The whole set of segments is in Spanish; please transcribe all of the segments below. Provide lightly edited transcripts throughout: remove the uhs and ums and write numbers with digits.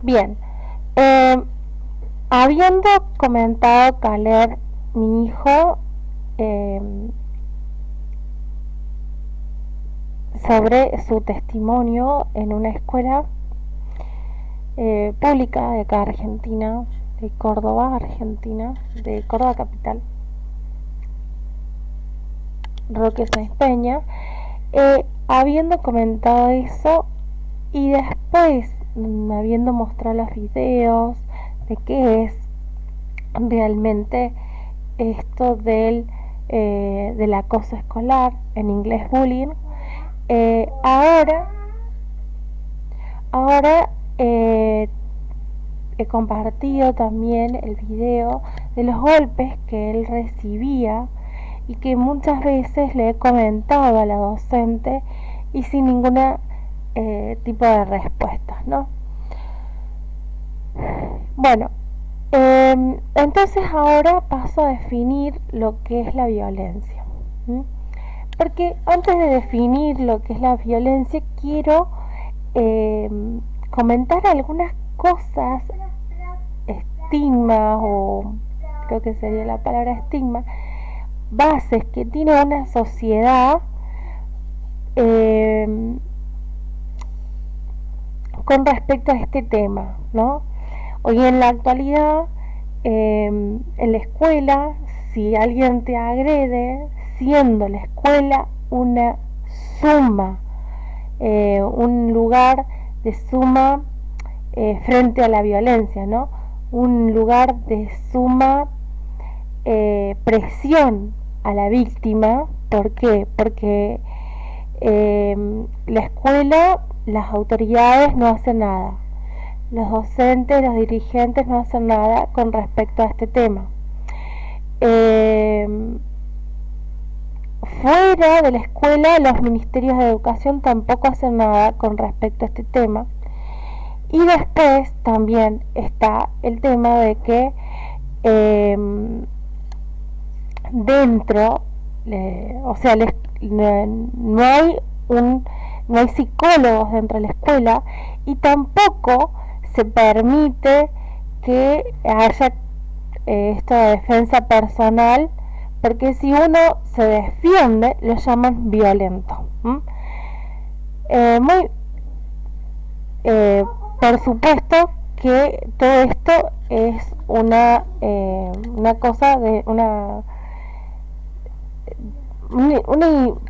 Bien, eh, habiendo comentado Caler, mi hijo, eh, sobre su testimonio en una escuela pública de acá Argentina, de Córdoba, Argentina, de Córdoba capital, Roque Sáenz Peña, habiendo comentado eso y después habiendo mostrado los videos de qué es realmente esto del acoso escolar, en inglés bullying, ahora he compartido también el video de los golpes que él recibía y que muchas veces le he comentado a la docente y sin ninguna tipo de respuesta, ¿no? Bueno, entonces ahora paso a definir lo que es la violencia. ¿Mm? Porque antes de definir lo que es la violencia, quiero comentar algunas cosas, estigmas, o creo que sería la palabra estigma, bases que tiene una sociedad con respecto a este tema, ¿no? Hoy en la actualidad, en la escuela, si alguien te agrede, siendo la escuela una suma, un lugar de suma frente a la violencia, ¿no? Un lugar de suma presión a la víctima. ¿Por qué? Porque la escuela, las autoridades no hacen nada, los docentes, los dirigentes no hacen nada con respecto a este tema. Fuera de la escuela, los ministerios de educación tampoco hacen nada con respecto a este tema. Y después también está el tema de que dentro, o sea, no hay no hay psicólogos dentro de la escuela y tampoco se permite que haya esta defensa personal, porque si uno se defiende lo llaman violento. Muy por supuesto que todo esto es una cosa de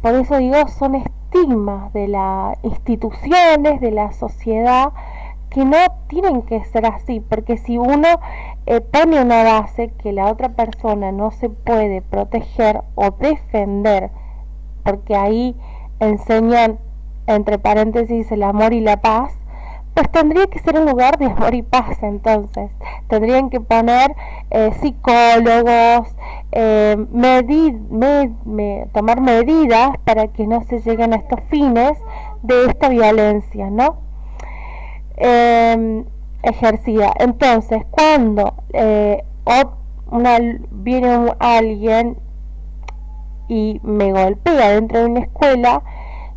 por eso digo, son estigmas de las instituciones, de la sociedad, que no tienen que ser así, porque si uno pone una base que la otra persona no se puede proteger o defender, porque ahí enseñan entre paréntesis el amor y la paz, pues tendría que ser un lugar de amor y paz. Entonces tendrían que poner psicólogos, tomar medidas para que no se lleguen a estos fines de esta violencia, ¿no? Ejercida. Entonces, cuando viene alguien y me golpea dentro de una escuela,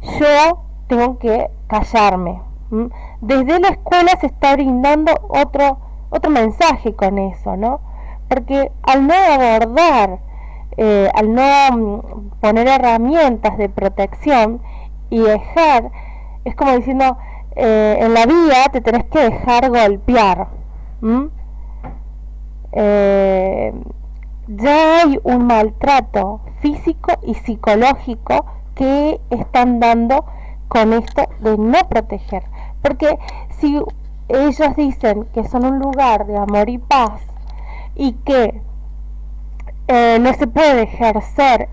yo tengo que callarme. Desde la escuela se está brindando otro mensaje con eso, ¿no? Porque al no abordar, al no poner herramientas de protección y dejar, es como diciendo, en la vía te tenés que dejar golpear. Ya hay un maltrato físico y psicológico que están dando con esto de no proteger, porque si ellos dicen que son un lugar de amor y paz y que no se puede ejercer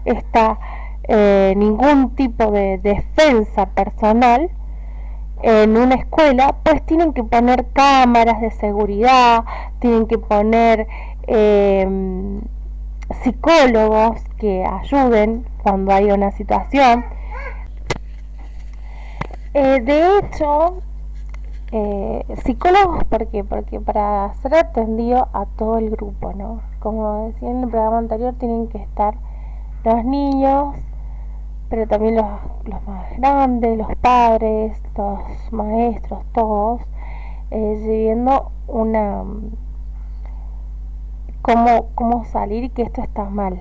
ningún tipo de defensa personal en una escuela, pues tienen que poner cámaras de seguridad, tienen que poner psicólogos que ayuden cuando hay una situación. De hecho, psicólogos, ¿por qué? Porque para ser atendido a todo el grupo, ¿no? Como decía en el programa anterior, tienen que estar los niños, pero también los más grandes, los padres, los maestros, todos, viendo cómo salir y que esto está mal.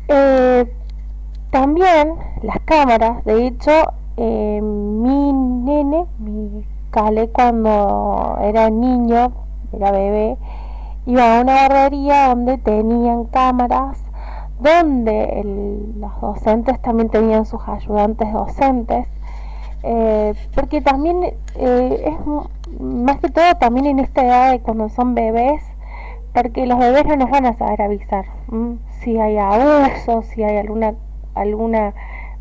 Eh, También las cámaras, de hecho, mi Cale, cuando era niño, era bebé, iba a una barbería donde tenían cámaras, donde los docentes también tenían sus ayudantes docentes, porque también es más que todo también en esta edad de cuando son bebés, porque los bebés no nos van a saber avisar si hay abuso, si hay alguna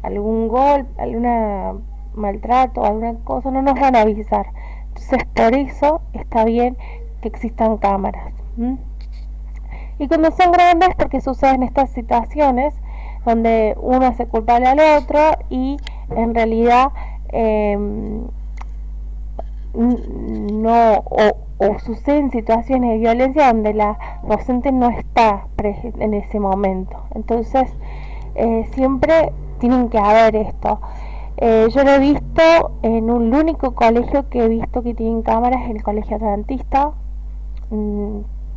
algún golpe, alguna maltrato, alguna cosa, no nos van a avisar. Entonces por eso está bien que existan cámaras. Y cuando son grandes, porque suceden estas situaciones donde uno hace culpable al otro y en realidad eh, no o suceden situaciones de violencia donde la docente no está en ese momento. Entonces siempre tienen que haber esto. Yo lo he visto en el único colegio que he visto que tienen cámaras, en el colegio adventista,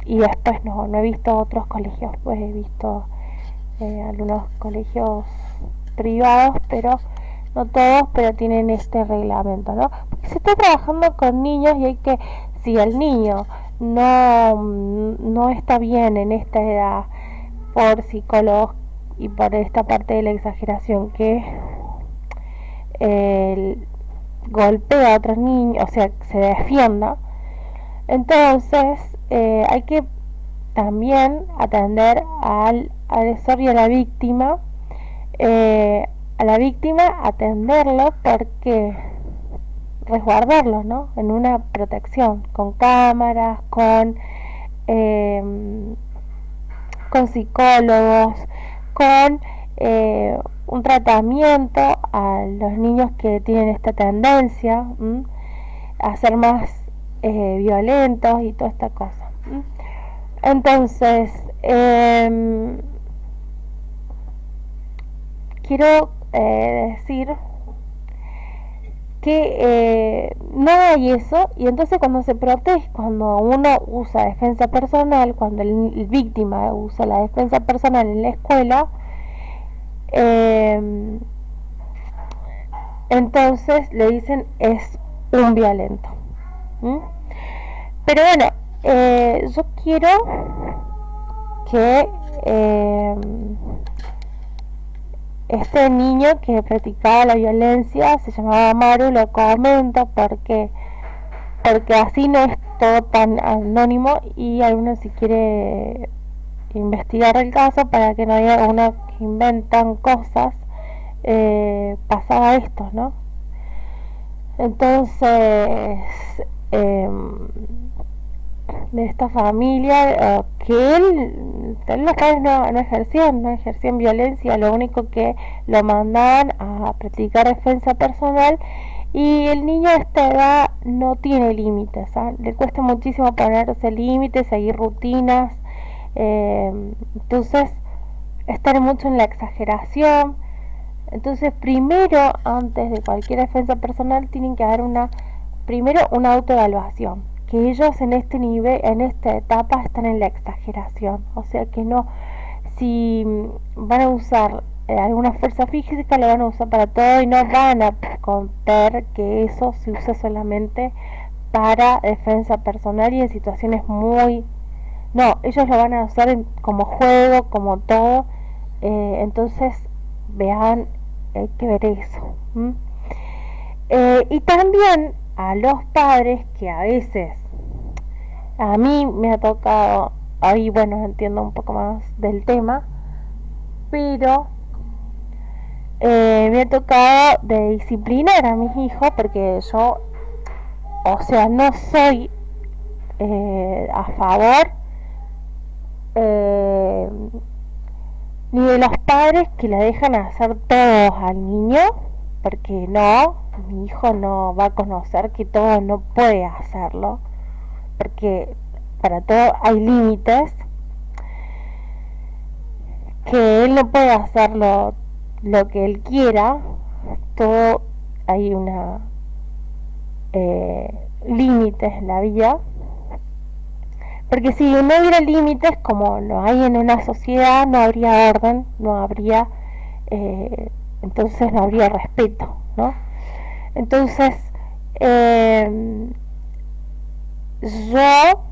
y después no he visto otros colegios, pues he visto algunos colegios privados, pero no todos, pero tienen este reglamento, ¿no? Porque se está trabajando con niños y hay que, si el niño no está bien en esta edad por psicólogos y por esta parte de la exageración que golpea a otros niños, o sea, se defienda, entonces hay que también atender al agresor y a la víctima atenderlo, porque resguardarlo, ¿no? En una protección, con cámaras, con psicólogos, con un tratamiento a los niños que tienen esta tendencia a ser más violentos y toda esta cosa. Entonces, quiero decir que no hay eso, y entonces cuando se protege, cuando uno usa defensa personal, cuando el víctima usa la defensa personal en la escuela, entonces le dicen es un violento. Pero bueno, yo quiero que este niño que practicaba la violencia, se llamaba Maru, lo comento porque así no es todo tan anónimo, y alguno si quiere investigar el caso para que no haya uno que inventan cosas, pasaba esto, ¿no? Entonces de esta familia, que los padres no ejercían violencia, lo único que lo mandaban a practicar defensa personal, y el niño a esta edad no tiene límites, le cuesta muchísimo ponerse límites, seguir rutinas, entonces estar mucho en la exageración. Entonces primero, antes de cualquier defensa personal, tienen que haber primero una autoevaluación, que ellos en este nivel, en esta etapa, están en la exageración, o sea que no, si van a usar alguna fuerza física, lo van a usar para todo y no van a contar que eso se usa solamente para defensa personal y en situaciones muy, no, ellos lo van a usar como juego, como todo. Entonces vean, hay que ver eso. Y también a los padres, que a veces a mí me ha tocado, ahí bueno, entiendo un poco más del tema, pero me ha tocado de disciplinar a mis hijos, porque yo, o sea, no soy a favor eh, ni de los padres que le dejan hacer todo al niño, porque no, mi hijo no va a conocer que todo no puede hacerlo, porque para todo hay límites, que él no puede hacerlo lo que él quiera, todo hay límites en la vida, porque si no hubiera límites como lo hay en una sociedad, no habría orden, no habría, eh, entonces no habría respeto, ¿no? Entonces, eh, yo,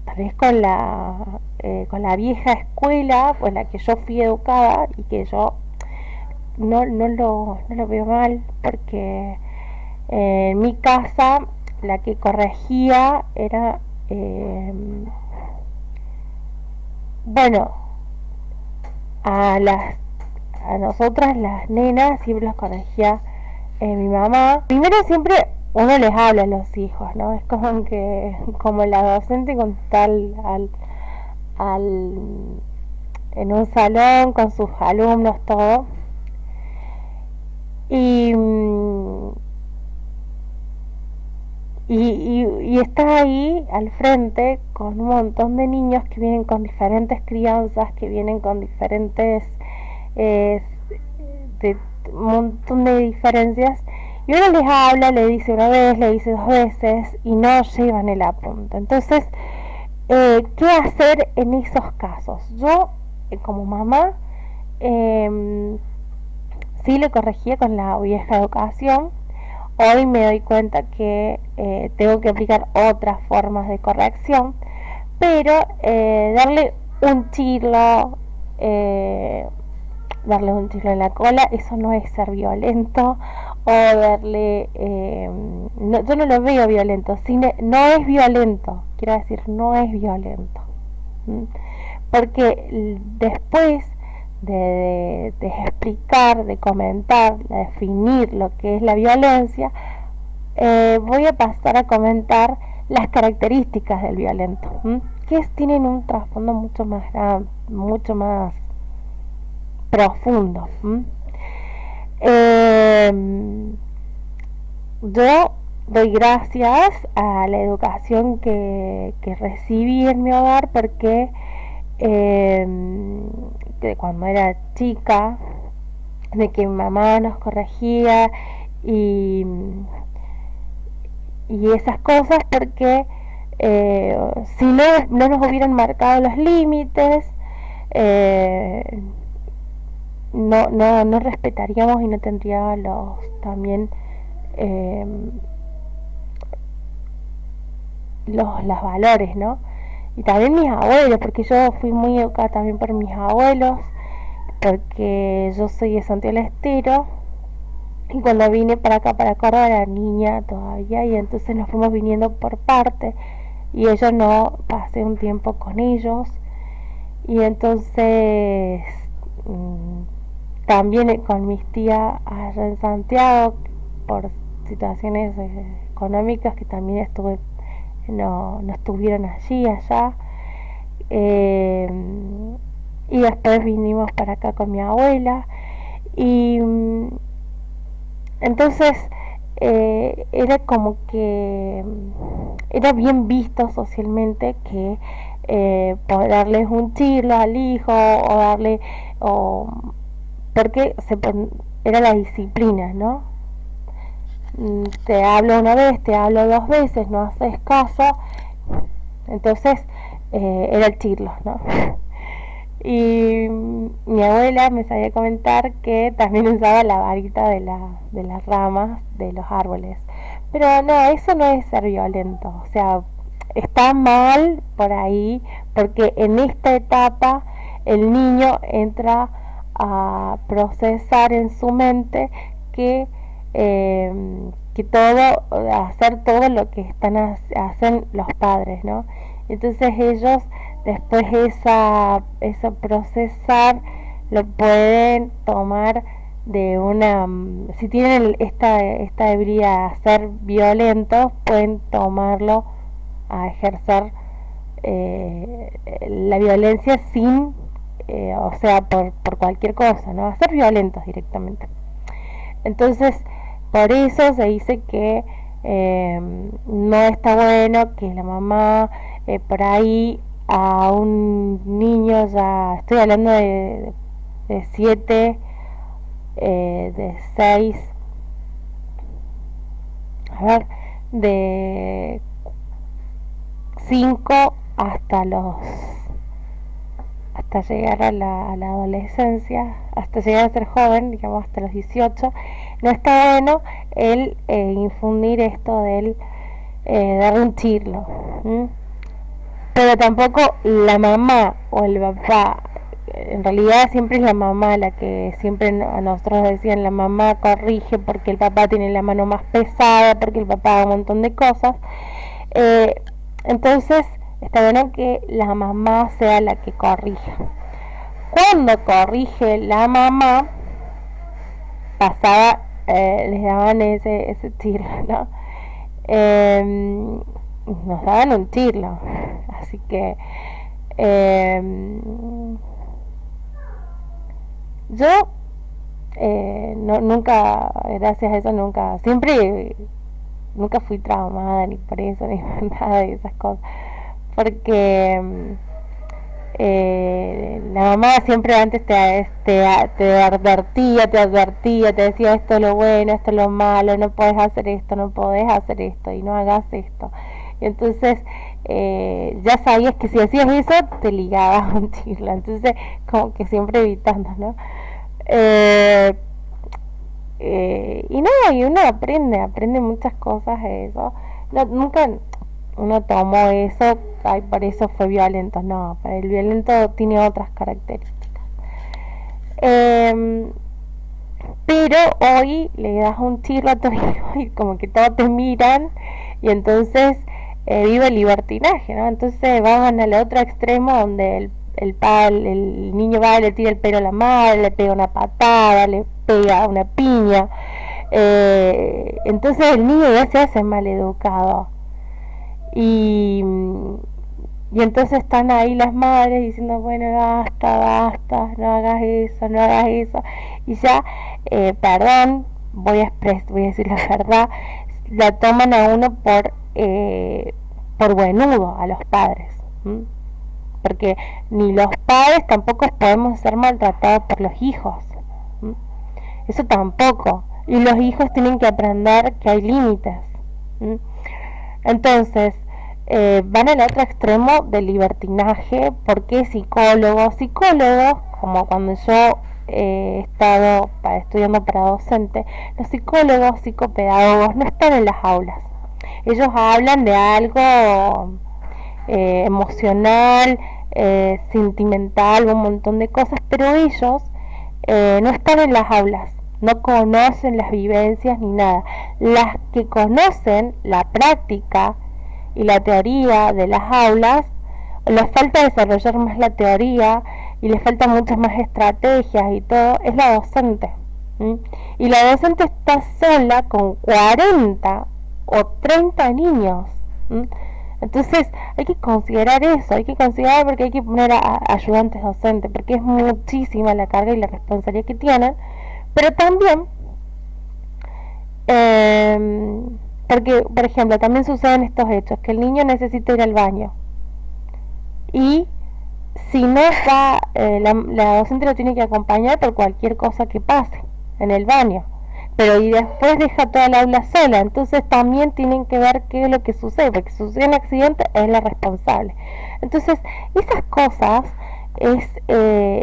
tal vez con la vieja escuela, pues la que yo fui educada y que yo no lo veo mal, porque en mi casa la que corregía era, bueno, a las a nosotras las nenas siempre las corregía mi mamá. Primero siempre uno les habla a los hijos, ¿no? Es como que, como la docente con tal al en un salón con sus alumnos, todo. Y, y está ahí al frente con un montón de niños que vienen con diferentes crianzas, que vienen con diferentes, eh, de un montón de diferencias, y uno les habla, le dice una vez, le dice dos veces y no llevan el apunte. Entonces, ¿qué hacer en esos casos? Yo, como mamá, eh, sí le corregía con la vieja educación. Hoy me doy cuenta que tengo que aplicar otras formas de corrección, pero darle un chirlo, eh, darle un chirlo en la cola, eso no es ser violento, o darle, no, yo no lo veo violento, no es violento, quiero decir, no es violento. ¿Mm? Porque después de explicar, de comentar, de definir lo que es la violencia, voy a pasar a comentar las características del violento, que tienen un trasfondo mucho más profundo. Yo doy gracias a la educación que recibí en mi hogar, porque que cuando era chica, de que mi mamá nos corregía y, y esas cosas, porque si no nos hubieran marcado los límites, eh, no respetaríamos y no tendría los también, eh, los valores, ¿no? Y también mis abuelos, porque yo fui muy educada también por mis abuelos, porque yo soy de Santiago del Estero, y cuando vine para acá, para Córdoba, era niña todavía, y entonces nos fuimos viniendo por parte, y ellos no, pasé un tiempo con ellos, y entonces también con mis tías allá en Santiago, por situaciones económicas, que también no estuvieron allá, eh, y después vinimos para acá con mi abuela, y entonces era como que era bien visto socialmente que por darles un chirlo al hijo, o darle, o porque era la disciplina, ¿no? Te hablo una vez, te hablo dos veces, no haces caso, entonces era el chirlo, ¿no? Y mi abuela me sabía comentar que también usaba la varita de las ramas de los árboles. Pero no, eso no es ser violento. O sea, está mal por ahí, porque en esta etapa el niño entra a procesar en su mente que, hacer todo lo que hacen los padres, ¿no? Entonces ellos después esa procesar lo pueden tomar de una, si tienen esta debilidad a ser violentos, pueden tomarlo a ejercer la violencia sin, o sea, por cualquier cosa, ¿no? A ser violentos directamente. Entonces, por eso se dice que no está bueno que la mamá por ahí a un niño, ya estoy hablando de 7, de 6 a ver, de 5 hasta llegar a la adolescencia, hasta llegar a ser joven, digamos hasta los 18, no está bueno el infundir esto del darle un chirlo. ¿Mm? Pero tampoco la mamá o el papá, en realidad siempre es la mamá la que siempre a nosotros decían, la mamá corrige porque el papá tiene la mano más pesada, porque el papá hace un montón de cosas. Eh, entonces está bueno que la mamá sea la que corrija. Cuando corrige la mamá, pasaba, les daban ese tiro, ¿no? Nos daban un tiro. Así que yo no, nunca, gracias a eso, nunca fui traumada ni por eso, ni por nada de esas cosas. Porque la mamá siempre antes te advertía, te decía esto es lo bueno, esto es lo malo, no puedes hacer esto, no podés hacer esto y no hagas esto. Y entonces ya sabías que si hacías eso te ligabas a un chirla, entonces como que siempre evitando, ¿no? Y nada, y uno aprende muchas cosas de eso. No, nunca uno tomó eso, ay, por eso fue violento, no, para el violento tiene otras características. Pero hoy le das un chirro a tu hijo y como que todos te miran y entonces vive el libertinaje, ¿no? Entonces van al otro extremo donde el niño va y le tira el pelo a la madre, le pega una patada, le pega una piña. Entonces el niño ya se hace mal educado. Y, y entonces están ahí las madres diciendo, bueno, basta, no hagas eso, no hagas eso. Y ya, perdón, voy a decir la verdad, la toman a uno por buenudo a los padres. ¿Mm? Porque ni los padres tampoco podemos ser maltratados por los hijos. ¿Mm? Eso tampoco. Y los hijos tienen que aprender que hay límites. ¿Mm? Entonces, van al otro extremo del libertinaje, porque psicólogos, como cuando yo he estado estudiando para docente, los psicólogos, psicopedagogos no están en las aulas. Ellos hablan de algo emocional, sentimental, un montón de cosas, pero ellos no están en las aulas, no conocen las vivencias ni nada. Las que conocen la práctica y la teoría de las aulas, les falta desarrollar más la teoría y les falta muchas más estrategias y todo, es la docente. ¿Mm? Y la docente está sola con 40 o 30 niños. ¿Mm? Entonces hay que considerar eso, porque hay que poner a ayudantes docentes, porque es muchísima la carga y la responsabilidad que tienen, pero también porque, por ejemplo, también suceden estos hechos, que el niño necesita ir al baño y si no va, la docente lo tiene que acompañar por cualquier cosa que pase en el baño, pero y después deja toda la aula sola, entonces también tienen que ver qué es lo que sucede, porque si sucede un accidente es la responsable. Entonces esas cosas es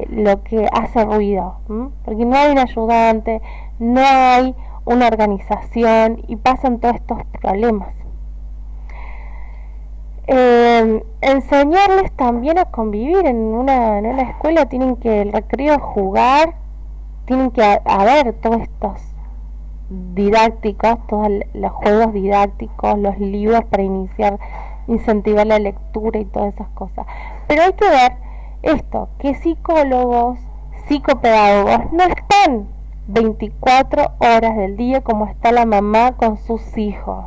lo que hace ruido, porque no hay un ayudante, no hay una organización y pasan todos estos problemas. Enseñarles también a convivir en una escuela, tienen que el recreo jugar, tienen que haber todos estos didácticos, todos los juegos didácticos, los libros para incentivar la lectura y todas esas cosas. Pero hay que ver esto, que psicólogos, psicopedagogos no están 24 horas del día como está la mamá con sus hijos.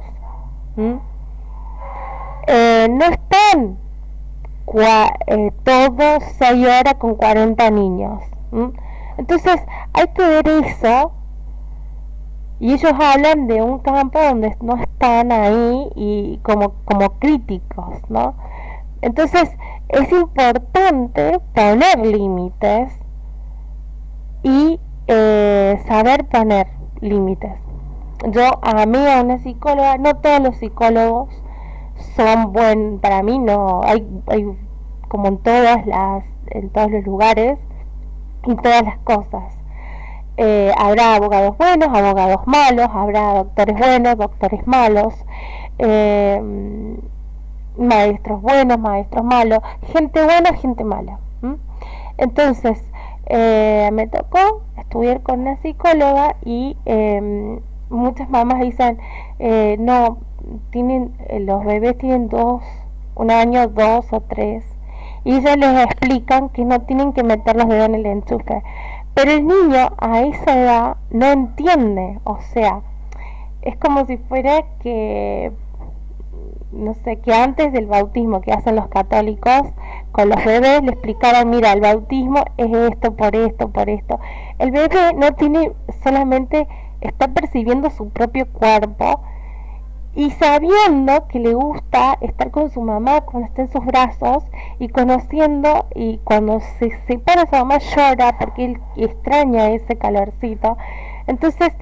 No están todos 6 horas con 40 niños. Entonces hay que ver eso, y ellos hablan de un campo donde no están ahí y como críticos, ¿no? Entonces es importante poner límites y saber poner límites. yo amé a una psicóloga. No todos los psicólogos son buenos, para mí no, hay como en todos los lugares y todas las cosas. Habrá abogados buenos, abogados malos, habrá doctores buenos, doctores malos, eh, maestros buenos, maestros malos, gente buena, gente mala. Entonces, me tocó estudiar con una psicóloga y muchas mamás dicen, no, los bebés tienen 1 año, 2 o 3, y ellos les explican que no tienen que meter los dedos en el enchufe. Pero el niño a esa edad no entiende, o sea, es como si fuera que, no sé, que antes del bautismo que hacen los católicos con los bebés le explicaran, mira, el bautismo es esto, por esto, por esto. El bebé no tiene, solamente está percibiendo su propio cuerpo y sabiendo que le gusta estar con su mamá cuando está en sus brazos, y conociendo, y cuando se separa su mamá llora porque él extraña ese calorcito. Entonces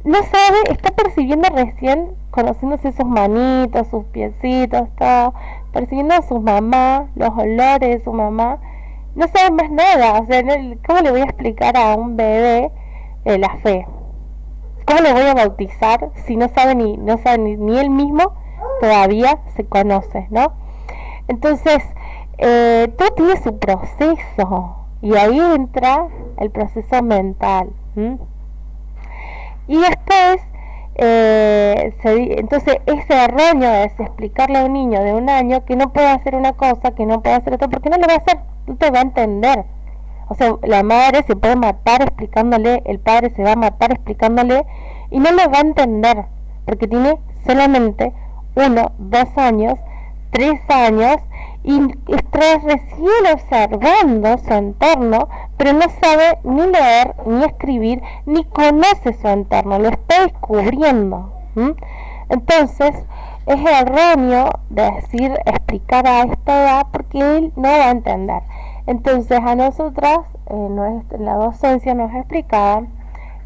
no sabe, está percibiendo recién, conociéndose sus manitos, sus piecitos, todo, percibiendo a su mamá, los olores de su mamá. No sabe más nada. O sea, ¿cómo le voy a explicar a un bebé la fe? ¿Cómo le voy a bautizar si no sabe ni él mismo todavía se conoce, ¿no? Entonces, todo tiene su proceso, y ahí entra el proceso mental. Y después, entonces ese erróneo es explicarle a un niño de 1 año que no puede hacer una cosa, que no puede hacer otra, porque no lo va a hacer, no te va a entender. O sea, la madre se puede matar explicándole, el padre se va a matar explicándole, y no lo va a entender, porque tiene solamente 1, 2 años, 3 años, y está recién observando su entorno, pero no sabe ni leer, ni escribir, ni conoce su entorno, lo está descubriendo. Entonces, es erróneo explicar a esta edad, porque él no va a entender. Entonces, a nosotras, en la docencia nos explicaban,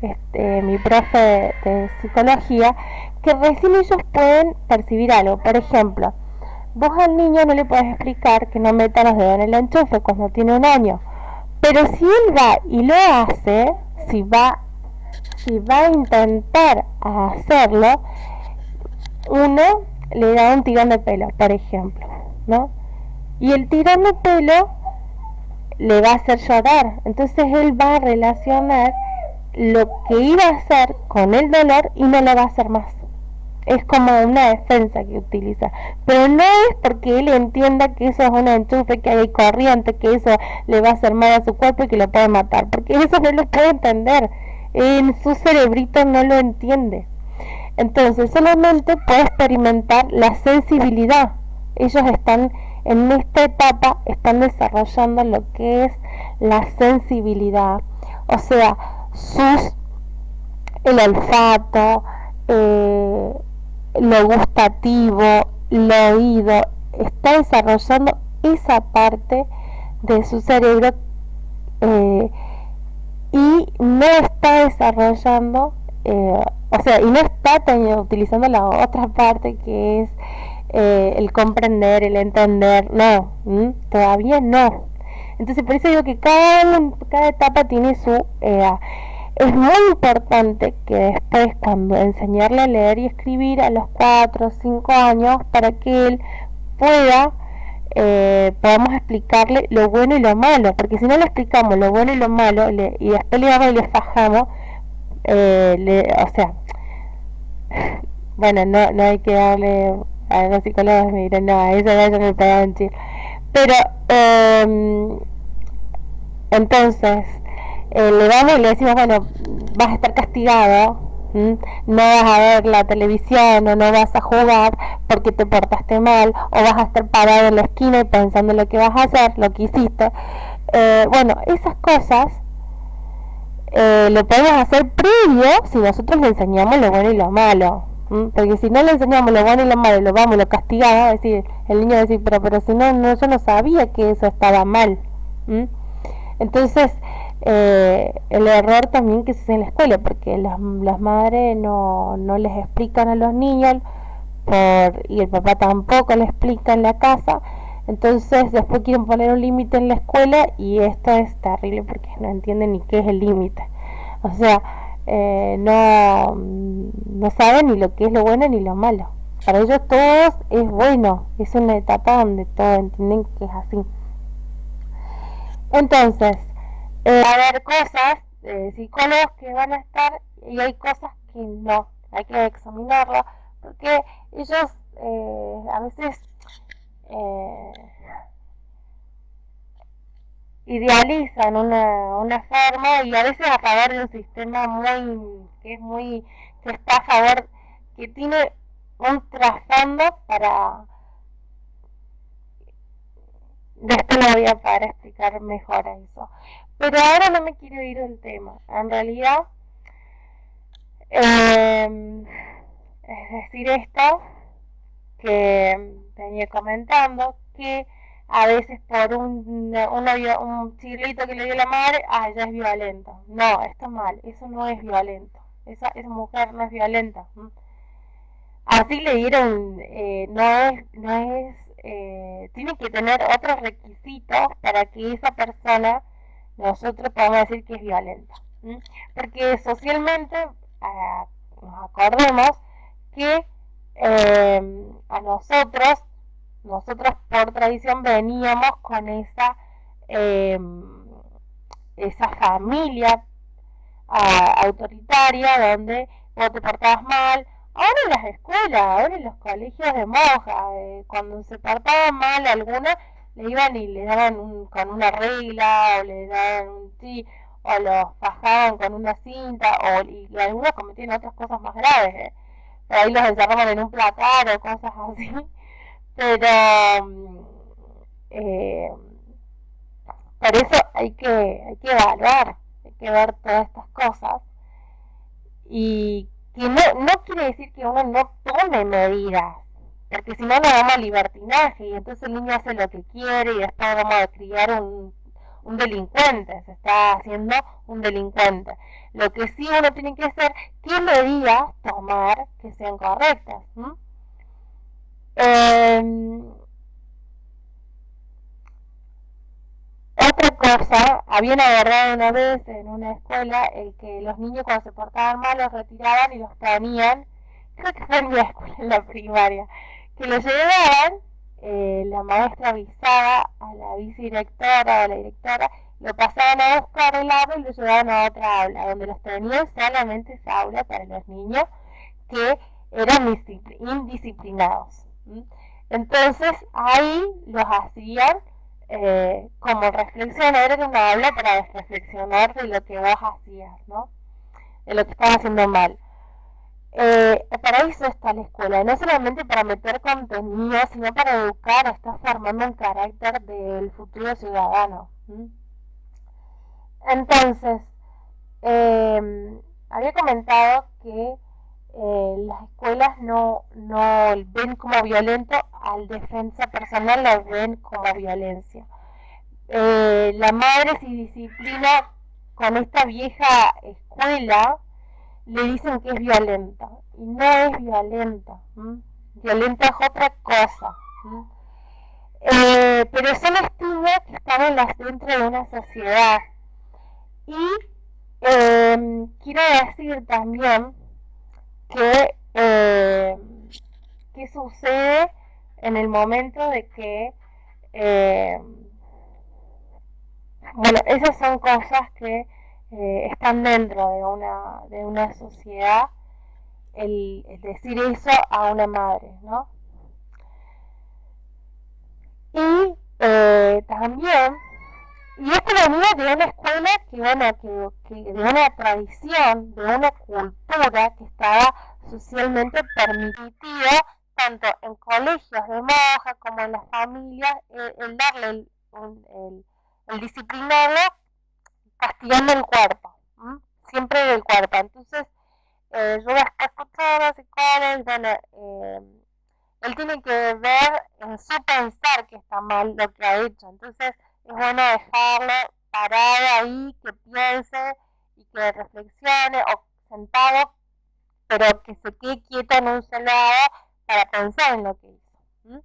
mi profe de psicología, que recién ellos pueden percibir algo. Por ejemplo, vos al niño no le podés explicar que no meta los dedos en el enchufe cuando tiene 1 año, pero si él va y lo hace, si va a intentar hacerlo, uno le da un tirón de pelo, por ejemplo, ¿no? Y el tirón de pelo le va a hacer llorar. Entonces él va a relacionar lo que iba a hacer con el dolor y no lo va a hacer más. Es como una defensa que utiliza, pero no es porque él entienda que eso es un enchufe, que hay corriente, que eso le va a hacer mal a su cuerpo y que lo puede matar, porque eso no lo puede entender, en su cerebrito no lo entiende. Entonces solamente puede experimentar la sensibilidad. Ellos están en esta etapa, están desarrollando lo que es la sensibilidad, o sea, el olfato, lo gustativo, lo oído, está desarrollando esa parte de su cerebro, y no está desarrollando, y no está utilizando la otra parte, que es el comprender, el entender. No, todavía no. Entonces, por eso digo que cada etapa tiene su edad. Es muy importante que después, cuando enseñarle a leer y escribir a los 4 o 5 años, para que él pueda, podamos explicarle lo bueno y lo malo, porque si no le explicamos lo bueno y lo malo, y después le damos y le fajamos, bueno, no hay que darle, a los psicólogos me dirán, no, a esa edad yo no le puedo decir, pero entonces le damos y le decimos, bueno, vas a estar castigado, no vas a ver la televisión, o no vas a jugar porque te portaste mal, o vas a estar parado en la esquina y pensando lo que vas a hacer, lo que hiciste. Bueno, esas cosas lo podemos hacer previo si nosotros le enseñamos lo bueno y lo malo. Porque si no le enseñamos lo bueno y lo malo, lo vamos y lo castigamos, es decir, el niño va a decir, pero si no, yo no sabía que eso estaba mal. Entonces, el error también que se hace en la escuela, porque las madres no les explican a los niños y el papá tampoco le explica en la casa, entonces después quieren poner un límite en la escuela y esto es terrible porque no entienden ni qué es el límite. O sea, no saben ni lo que es lo bueno ni lo malo. Para ellos todo es bueno, es una etapa donde todos entienden que es así. Entonces, va a haber cosas, psicólogos que van a estar y hay cosas que no, hay que examinarlo porque ellos a veces eh, idealizan una forma y a veces a favor de un sistema que está a favor, que tiene un trasfondo para, después lo voy a poder explicar mejor a eso. Pero ahora no me quiero ir del tema. En realidad, es decir esto que venía comentando, que a veces por un chirlito que le dio la madre, ya es violento. No, está mal, eso no es violento. Esa mujer no es violenta. Así le dieron, tiene que tener otros requisitos para que esa persona, nosotros podamos decir que es violenta. Porque socialmente, nos acordemos que a nosotros por tradición veníamos con eh, esa familia autoritaria donde vos te portabas mal. Ahora en las escuelas, ahora en los colegios de monjas, cuando se portaban mal alguna, le iban y le daban con una regla, o le daban o los fajaban con una cinta, y algunos cometían otras cosas más graves, pero ahí los encerraban en un placar o cosas así. Pero eh, por eso hay que evaluar, hay que ver todas estas cosas y que no quiere decir que uno no tome medidas, porque si no nos vamos a libertinaje y entonces el niño hace lo que quiere y después vamos a criar un delincuente, se está haciendo un delincuente. Lo que sí uno tiene que hacer, qué medidas tomar que sean correctas. Eh, Otra cosa, habían agarrado una vez en una escuela el que los niños cuando se portaban mal los retiraban y los ponían, creo que fue en mi escuela, en la primaria, que los llevaban, la maestra avisaba a la vicedirectora o a la directora, lo pasaban a buscar el aula y lo llevaban a otra aula, donde los tenían solamente esa aula para los niños que eran indisciplinados. Entonces ahí los hacían como reflexionar, era una habla para reflexionar de lo que vos hacías, ¿no? De lo que estabas haciendo mal. Para eso está la escuela, no solamente para meter contenido, sino para educar, estar formando un carácter del futuro ciudadano. Entonces, había comentado que las escuelas no ven como violento al defensa personal, lo ven como violencia. La madre se disciplina con esta vieja escuela, le dicen que es violenta y no es violenta. Violenta es otra cosa. Pero son estigmas que están dentro de una sociedad. Y quiero decir también que qué sucede en el momento de que bueno, esas son cosas que están dentro de una sociedad, el decir eso a una madre, ¿no? Y también, y esto venía de una escuela que de una tradición, de una cultura que estaba socialmente permitida, tanto en colegios de monjas como en las familias, el darle el disciplinarlo castigando el cuerpo, siempre del cuerpo. Entonces, yo las escuchaba psicólogos y bueno, él tiene que ver en su pensar que está mal lo que ha hecho. Entonces, es bueno dejarlo parado ahí, que piense y que reflexione, o sentado, pero que se quede quieto en un solo lado para pensar en lo que hizo. ¿Mm?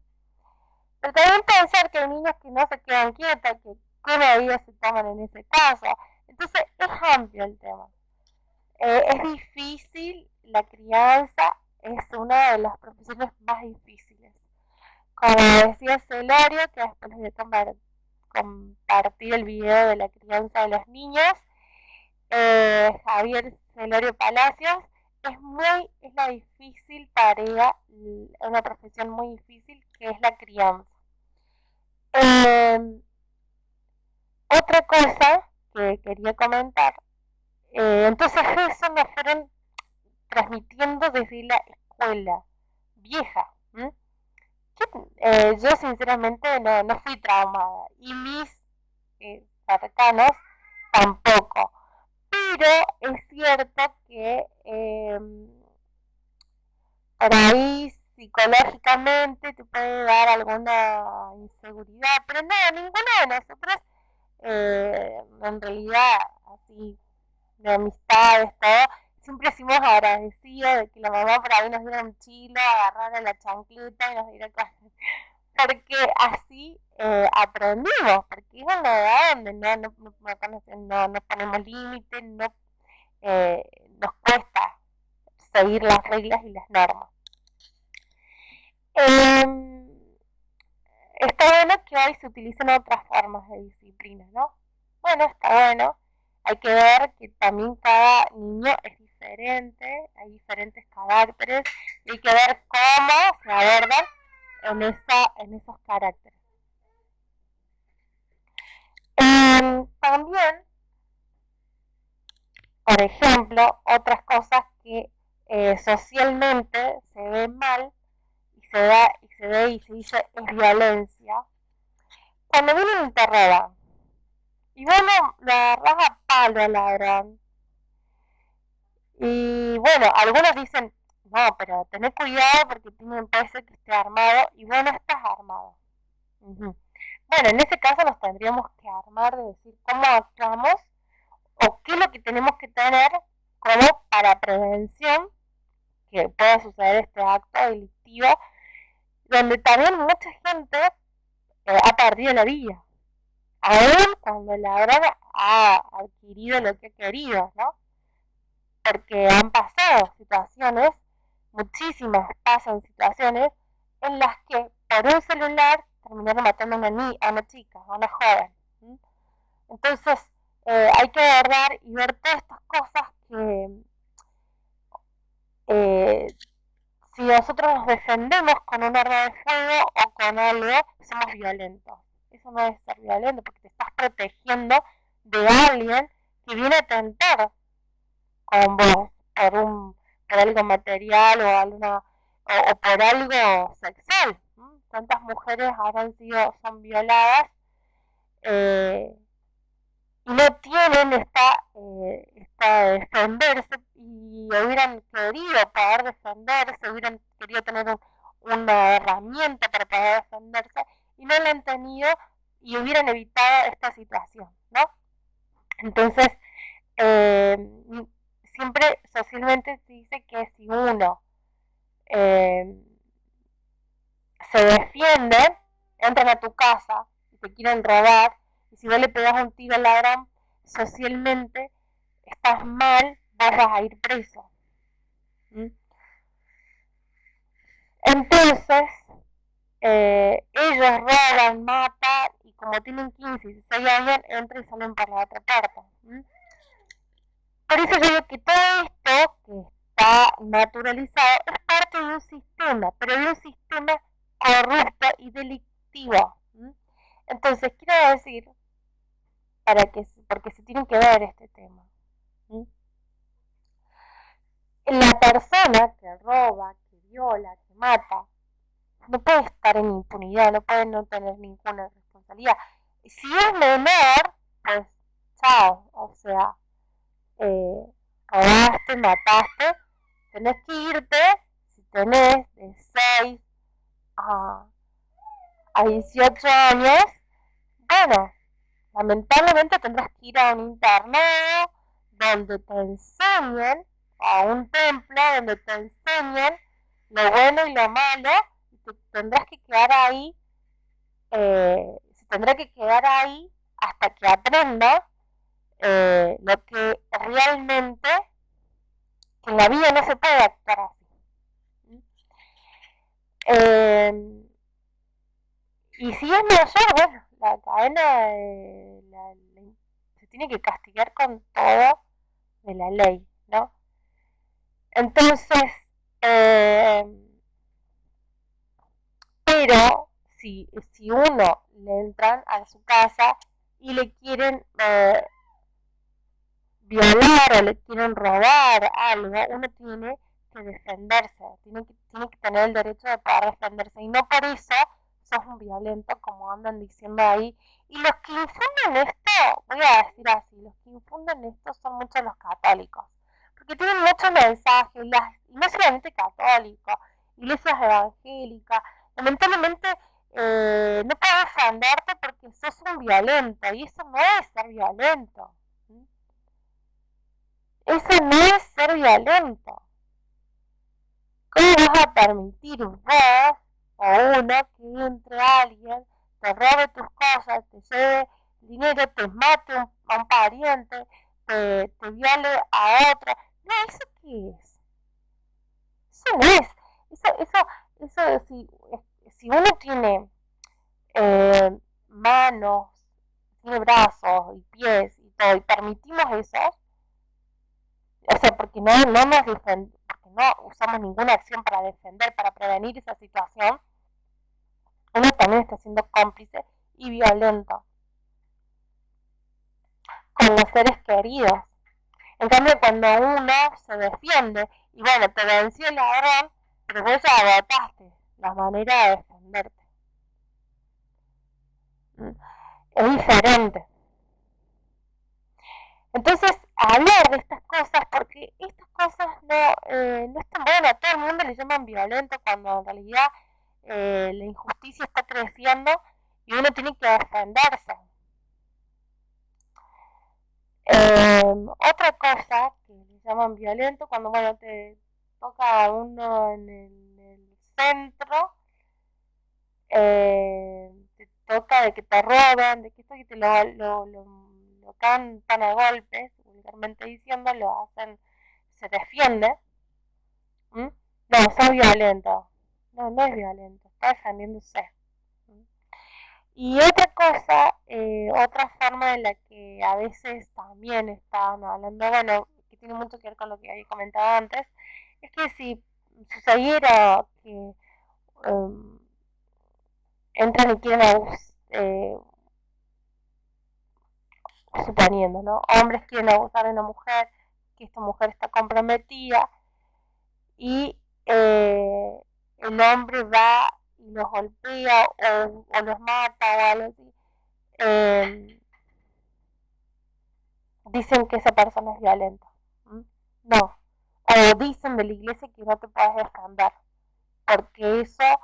Pero también pensar que hay niños que no se quedan quietos, que qué medidas se toman en ese caso. Entonces es amplio el tema. Es difícil, la crianza es una de las profesiones más difíciles. Como decía Celorio, que después les voy a compartir el video de la crianza de los niños, Javier Celorio Palacios, es la difícil tarea, una profesión muy difícil que es la crianza. Eh, Otra cosa que quería comentar, entonces eso nos fueron transmitiendo desde la escuela vieja. Yo sinceramente no fui traumada y mis cercanos tampoco, pero es cierto que por ahí psicológicamente te puede dar alguna inseguridad, pero no, ninguna de nosotras en realidad así de amistades, todo, siempre fuimos agradecidos de que la mamá por ahí nos diera un chilo, agarrara la chancleta y nos diera cosas, porque así aprendimos, porque es una edad donde no ponemos límites, nos cuesta seguir las reglas y las normas. Está bueno que hoy se utilicen otras formas de disciplina, ¿no? Bueno, está bueno. Hay que ver que también cada niño es diferente, hay diferentes caracteres y hay que ver cómo se abordan en esos caracteres. También, por ejemplo, otras cosas que socialmente se ven mal y se dice es violencia. Cuando vienen y te roban, y vos lo agarrás a palo al ladrón, y bueno, algunos dicen, no, pero tenés cuidado porque puede ser que esté armado, y vos no estás armado. Uh-huh. Bueno, en ese caso nos tendríamos que armar de decir cómo actuamos o qué es lo que tenemos que tener como para prevención que pueda suceder este acto delictivo, donde también mucha gente ha perdido la vida, aún cuando el ladrón ha adquirido lo que ha querido, ¿no? Porque han pasado situaciones, muchísimas pasan situaciones en las que por un celular terminaron matando a una chica, a una joven. ¿Sí? Entonces hay que abordar y ver todas estas cosas que si nosotros nos defendemos con un arma de fuego o con algo, somos violentos. Eso no es ser violento porque te estás protegiendo de alguien que viene a tentar con vos por algo material o por algo sexual. ¿Cuántas mujeres son violadas y no tienen esta defenderse y hubieran querido poder defenderse, hubieran querido tener una herramienta para poder defenderse y no la han tenido y hubieran evitado esta situación, ¿no? Entonces, siempre socialmente se dice que si uno se defiende, entran a tu casa y te quieren robar, y si vos le pegas un tiro al ladrón, socialmente estás mal, vos vas a ir preso. ¿Mm? Entonces, ellos roban, matan, y como tienen 15 y 16 años, entran y salen por la otra puerta. ¿Mm? Por eso yo digo que todo esto que está naturalizado es parte de un sistema, pero de un sistema corrupto y delictivo. Entonces, quiero decir, porque se tiene que ver este tema. La persona que roba, que viola, que mata, no puede estar en impunidad, no puede no tener ninguna responsabilidad. Si es menor, pues chao, o sea, robaste, mataste, tenés que irte, si tenés de 6 a 18 años, bueno, lamentablemente tendrás que ir a un internado donde te enseñen, a un templo donde te enseñen lo bueno y lo malo, y te tendrás que quedar ahí, se tendrá que quedar ahí hasta que aprenda lo que realmente, que en la vida no se puede actuar así. Eh, y si es mayor, bueno, la cadena se tiene que castigar con todo de la ley, ¿no? Entonces, eh, pero si uno le entran a su casa y le quieren violar o le quieren robar algo, uno tiene que defenderse, tiene que tener el derecho de poder defenderse y no por eso sos un violento como andan diciendo ahí. Y los que infunden esto, voy a decir así, los que infunden esto son muchos los católicos, porque tienen muchos mensajes, y no solamente católicos, iglesias evangélicas, lamentablemente no puedes defenderte porque sos un violento, y eso no es ser violento. Eso no es ser violento. ¿Cómo vas a permitir vos o uno que entre alguien, te robe tus cosas, te lleve dinero, te mate a un pariente, te viole a otro? No, ¿eso qué es? Eso no es. Eso si uno tiene manos, tiene brazos y pies y todo, y permitimos eso, o sea, porque no nos defendemos, porque no usamos ninguna acción para defender, para prevenir esa situación, uno también está siendo cómplice y violento con los seres queridos. En cambio, cuando uno se defiende, y bueno, te venció el ladrón, pero vos ya agotaste la manera de defenderte. Es diferente. Entonces, hablar de estas cosas, porque estas cosas no están buenas, a todo el mundo le llaman violento cuando en realidad la injusticia está creciendo y uno tiene que defenderse. Otra cosa que le llaman violento cuando bueno te toca a uno en el centro, te toca de que te roban, de que esto que te lo cantan a golpes, vulgarmente diciendo, lo hacen, se defiende. ¿Mm? No, sos violento. No, no es violento, está defendiéndose. ¿Mm? Y otra cosa, otra forma en la que a veces también están hablando, bueno, que tiene mucho que ver con lo que había comentado antes, es que si sucediera que um, entran y quieren suponiendo, ¿no? Hombres quieren abusar de una mujer, que esta mujer está comprometida y el hombre va y los golpea o los mata o algo así. Dicen que esa persona es violenta. ¿Mm? No. O dicen de la iglesia que no te puedes defender, porque eso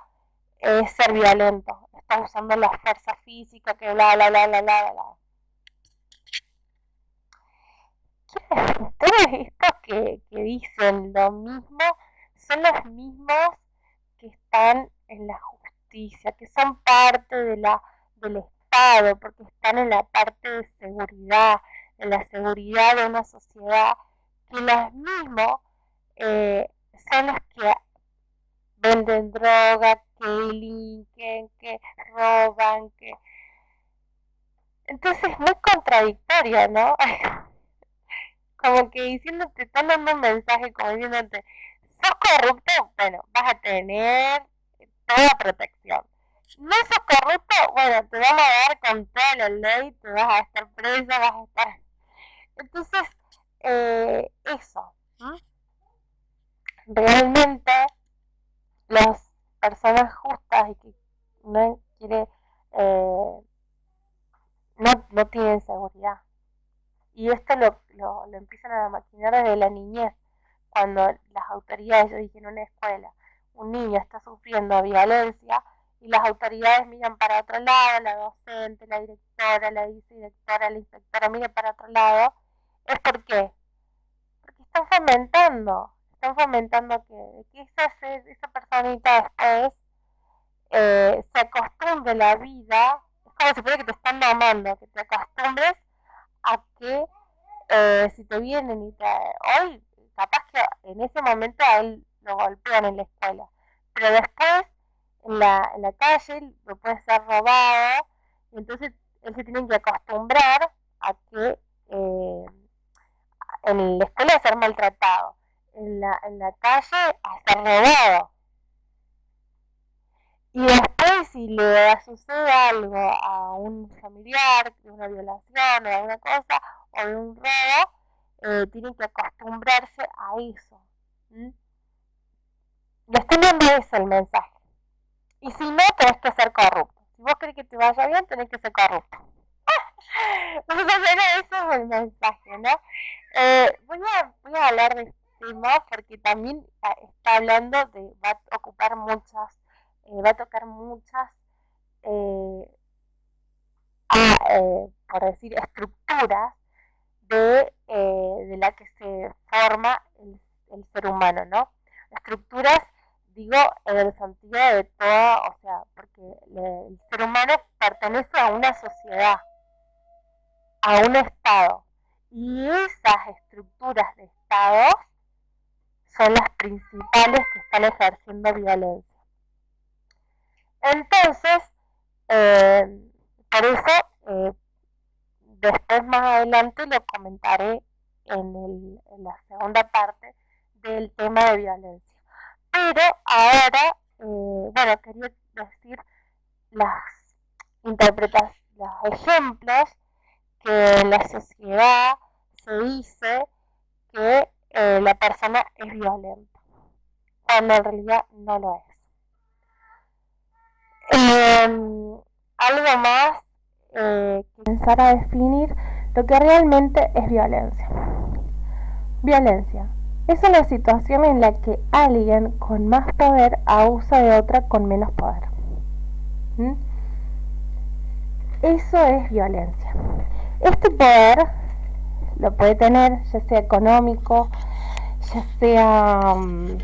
es ser violento. Estás usando la fuerza física, que bla, bla, bla, bla, bla, bla. Todos estos que dicen lo mismo son los mismos que están en la justicia, que son parte del Estado, porque están en la parte de seguridad, en la seguridad de una sociedad, que los mismos son los que venden droga, que delinquen, que roban, que... Entonces, muy contradictorio, ¿no? Como que diciéndote, están dando un mensaje como diciéndote, sos corrupto, bueno, vas a tener toda protección. No sos corrupto, bueno, te van a dar con toda la ley, te vas a estar presa, vas a estar... Entonces, eso, ¿m? Realmente las personas justas y que no quiere, no tienen seguridad. Y esto lo empiezan a maquinar desde la niñez, cuando las autoridades, yo dije en una escuela, un niño está sufriendo violencia y y las autoridades miran para otro lado, la docente, la directora, la vicedirectora, la inspectora mira para otro lado, es porque están fomentando que esa personita después se acostumbre a la vida, es como si fuera que te están domando, que te acostumbres a que si te vienen y hoy capaz que en ese momento a él lo golpean en la escuela, pero después en la calle lo puede ser robado y entonces él se tiene que acostumbrar a que en la escuela a ser maltratado, en la calle a ser robado. Y después, si le sucede algo a un familiar, de una violación o de alguna cosa, o de un robo, tienen que acostumbrarse a eso. ¿Mm? Le están dando eso el mensaje. Y si no, tenés que ser corrupto. Si vos querés que te vaya bien, tenés que ser corrupto. Más o menos eso es el mensaje, ¿no? Voy a hablar de este tema porque también está hablando va a ocupar va a tocar muchas, eh, por decir, estructuras de la que se forma el ser humano, ¿no? Estructuras, digo, en el sentido de todo, o sea, porque el ser humano pertenece a una sociedad, a un Estado, y esas estructuras de Estados son las principales que están ejerciendo violencia. Entonces, por eso, después más adelante lo comentaré en la segunda parte del tema de violencia. Pero ahora, bueno, quería decir las interpretaciones, los ejemplos que en la sociedad se dice que la persona es violenta, cuando en realidad no lo es. Algo más que comenzar a definir lo que realmente es violencia. Violencia es una situación en la que alguien con más poder abusa de otra con menos poder. ¿Mm? Eso es violencia. Este poder lo puede tener ya sea económico, ya sea un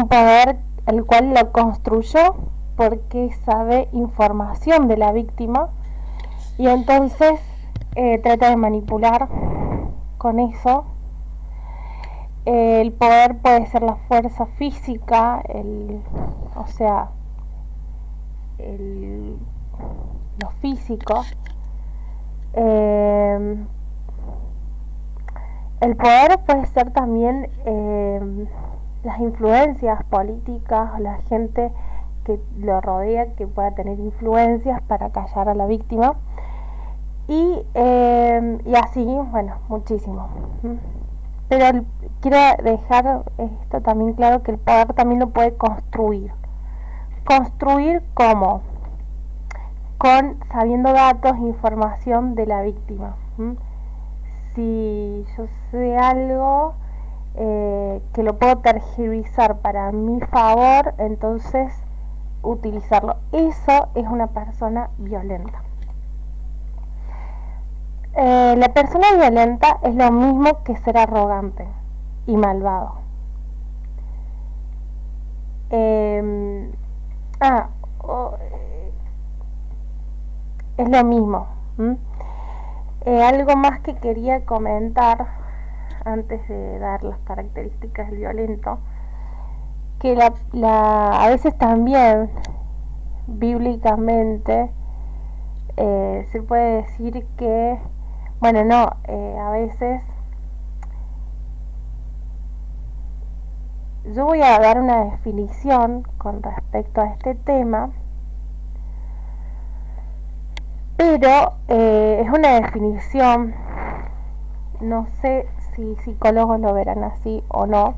poder el cual lo construyó porque sabe información de la víctima y entonces trata de manipular con eso. El poder puede ser la fuerza física, o sea, lo físico. El poder puede ser también las influencias políticas, la gente que lo rodea que pueda tener influencias para callar a la víctima y así, bueno, muchísimo. Pero quiero dejar esto también claro, que el poder también lo puede construir. ¿Construir cómo? Sabiendo datos, información de la víctima. Si yo sé algo que lo puedo tergiversar para mi favor, entonces utilizarlo. Eso es una persona violenta. La persona violenta es lo mismo que ser arrogante y malvado. Es lo mismo. Algo más que quería comentar antes de dar las características del violento, que a veces también bíblicamente se puede decir que, bueno, no, a veces yo voy a dar una definición con respecto a este tema, pero es una definición, no sé si psicólogos lo verán así o no,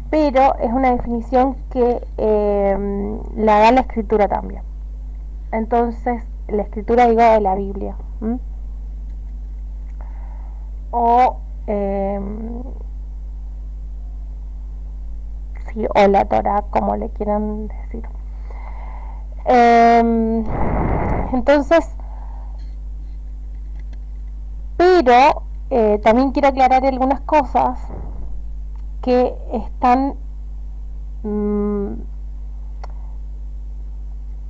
pero es una definición que la da la escritura también. Entonces, la escritura, digo, de la Biblia. O ¿sí? O la Torá, como le quieran decir. Entonces, pero también quiero aclarar algunas cosas que están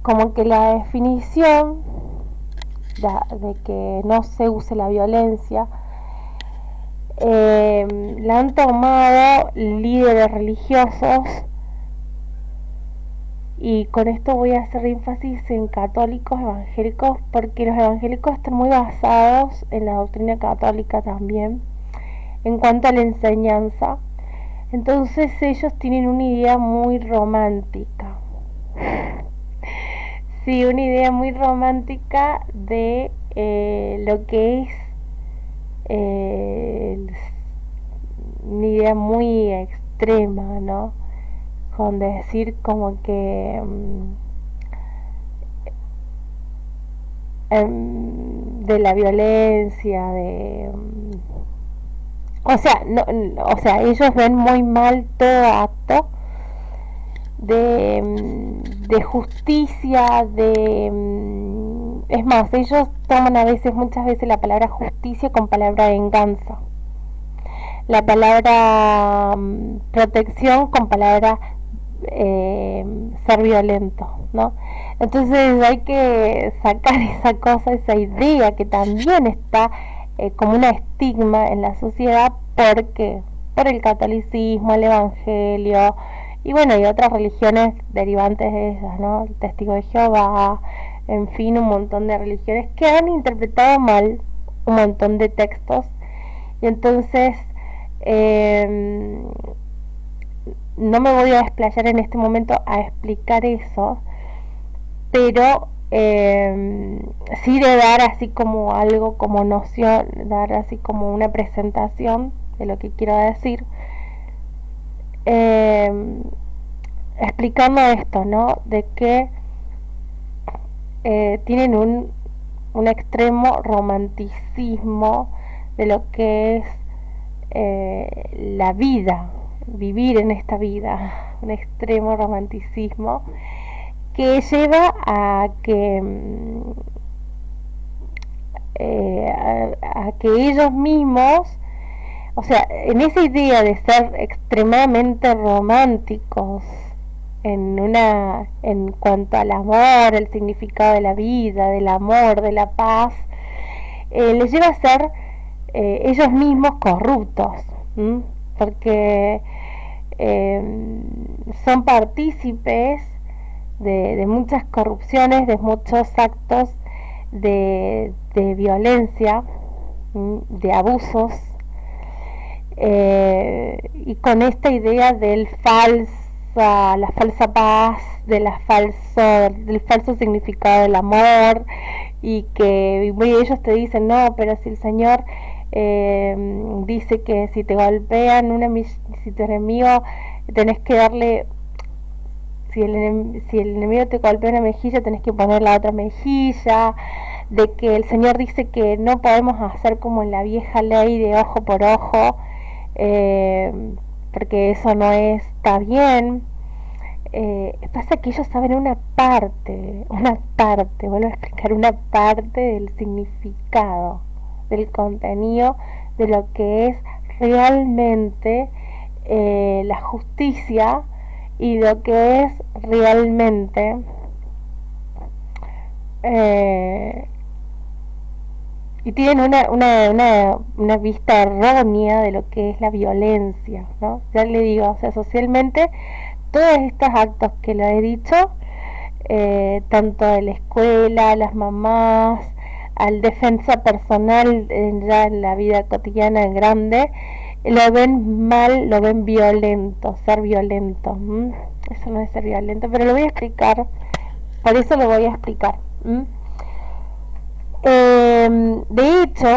como que la definición de que no se use la violencia la han tomado líderes religiosos, y con esto voy a hacer énfasis en católicos evangélicos, porque los evangélicos están muy basados en la doctrina católica también en cuanto a la enseñanza. Entonces ellos tienen una idea muy romántica. Sí, una idea muy romántica de lo que es eh, una idea muy extrema, ¿no? Con decir como que de la violencia, o sea, no, o sea, ellos ven muy mal todo acto de justicia, es más, ellos toman a veces, muchas veces la palabra justicia con palabra venganza, la palabra protección con palabra ser violento, ¿no? Entonces hay que sacar esa cosa, esa idea que también está como un estigma en la sociedad, porque por el catolicismo, el evangelio y bueno, y otras religiones derivantes de ellas, ¿no? El testigo de Jehová, en fin, un montón de religiones que han interpretado mal un montón de textos, y entonces no me voy a desplayar en este momento a explicar eso, pero sí de dar así como algo, como noción, dar así como una presentación de lo que quiero decir, explicando esto, ¿no? De que tienen un extremo romanticismo de lo que es la vida, vivir en esta vida, un extremo romanticismo que lleva a que a que ellos mismos, o sea, en esa idea de ser extremadamente románticos en cuanto al amor, el significado de la vida, del amor, de la paz, les lleva a ser ellos mismos corruptos, porque son partícipes de muchas corrupciones, de muchos actos de violencia, de abusos, y con esta idea la falsa paz, del falso significado del amor, y que ellos te dicen, no, pero si el Señor dice que si te golpean, si tu enemigo tenés que darle, si el enemigo te golpea una mejilla, tenés que poner la otra mejilla, de que el Señor dice que no podemos hacer como en la vieja ley de ojo por ojo, porque eso no está bien. Pasa que ellos saben una parte, vuelvo a explicar, una parte del significado, del contenido, de lo que es realmente la justicia, y lo que es realmente y tienen una vista errónea de lo que es la violencia, ¿no? Ya le digo, o sea, socialmente todos estos actos que lo he dicho, tanto de la escuela, las mamás, al defensa personal ya en la vida cotidiana grande, lo ven mal, lo ven violento, ser violento. Eso no es ser violento, pero lo voy a explicar, por eso lo voy a explicar. De hecho,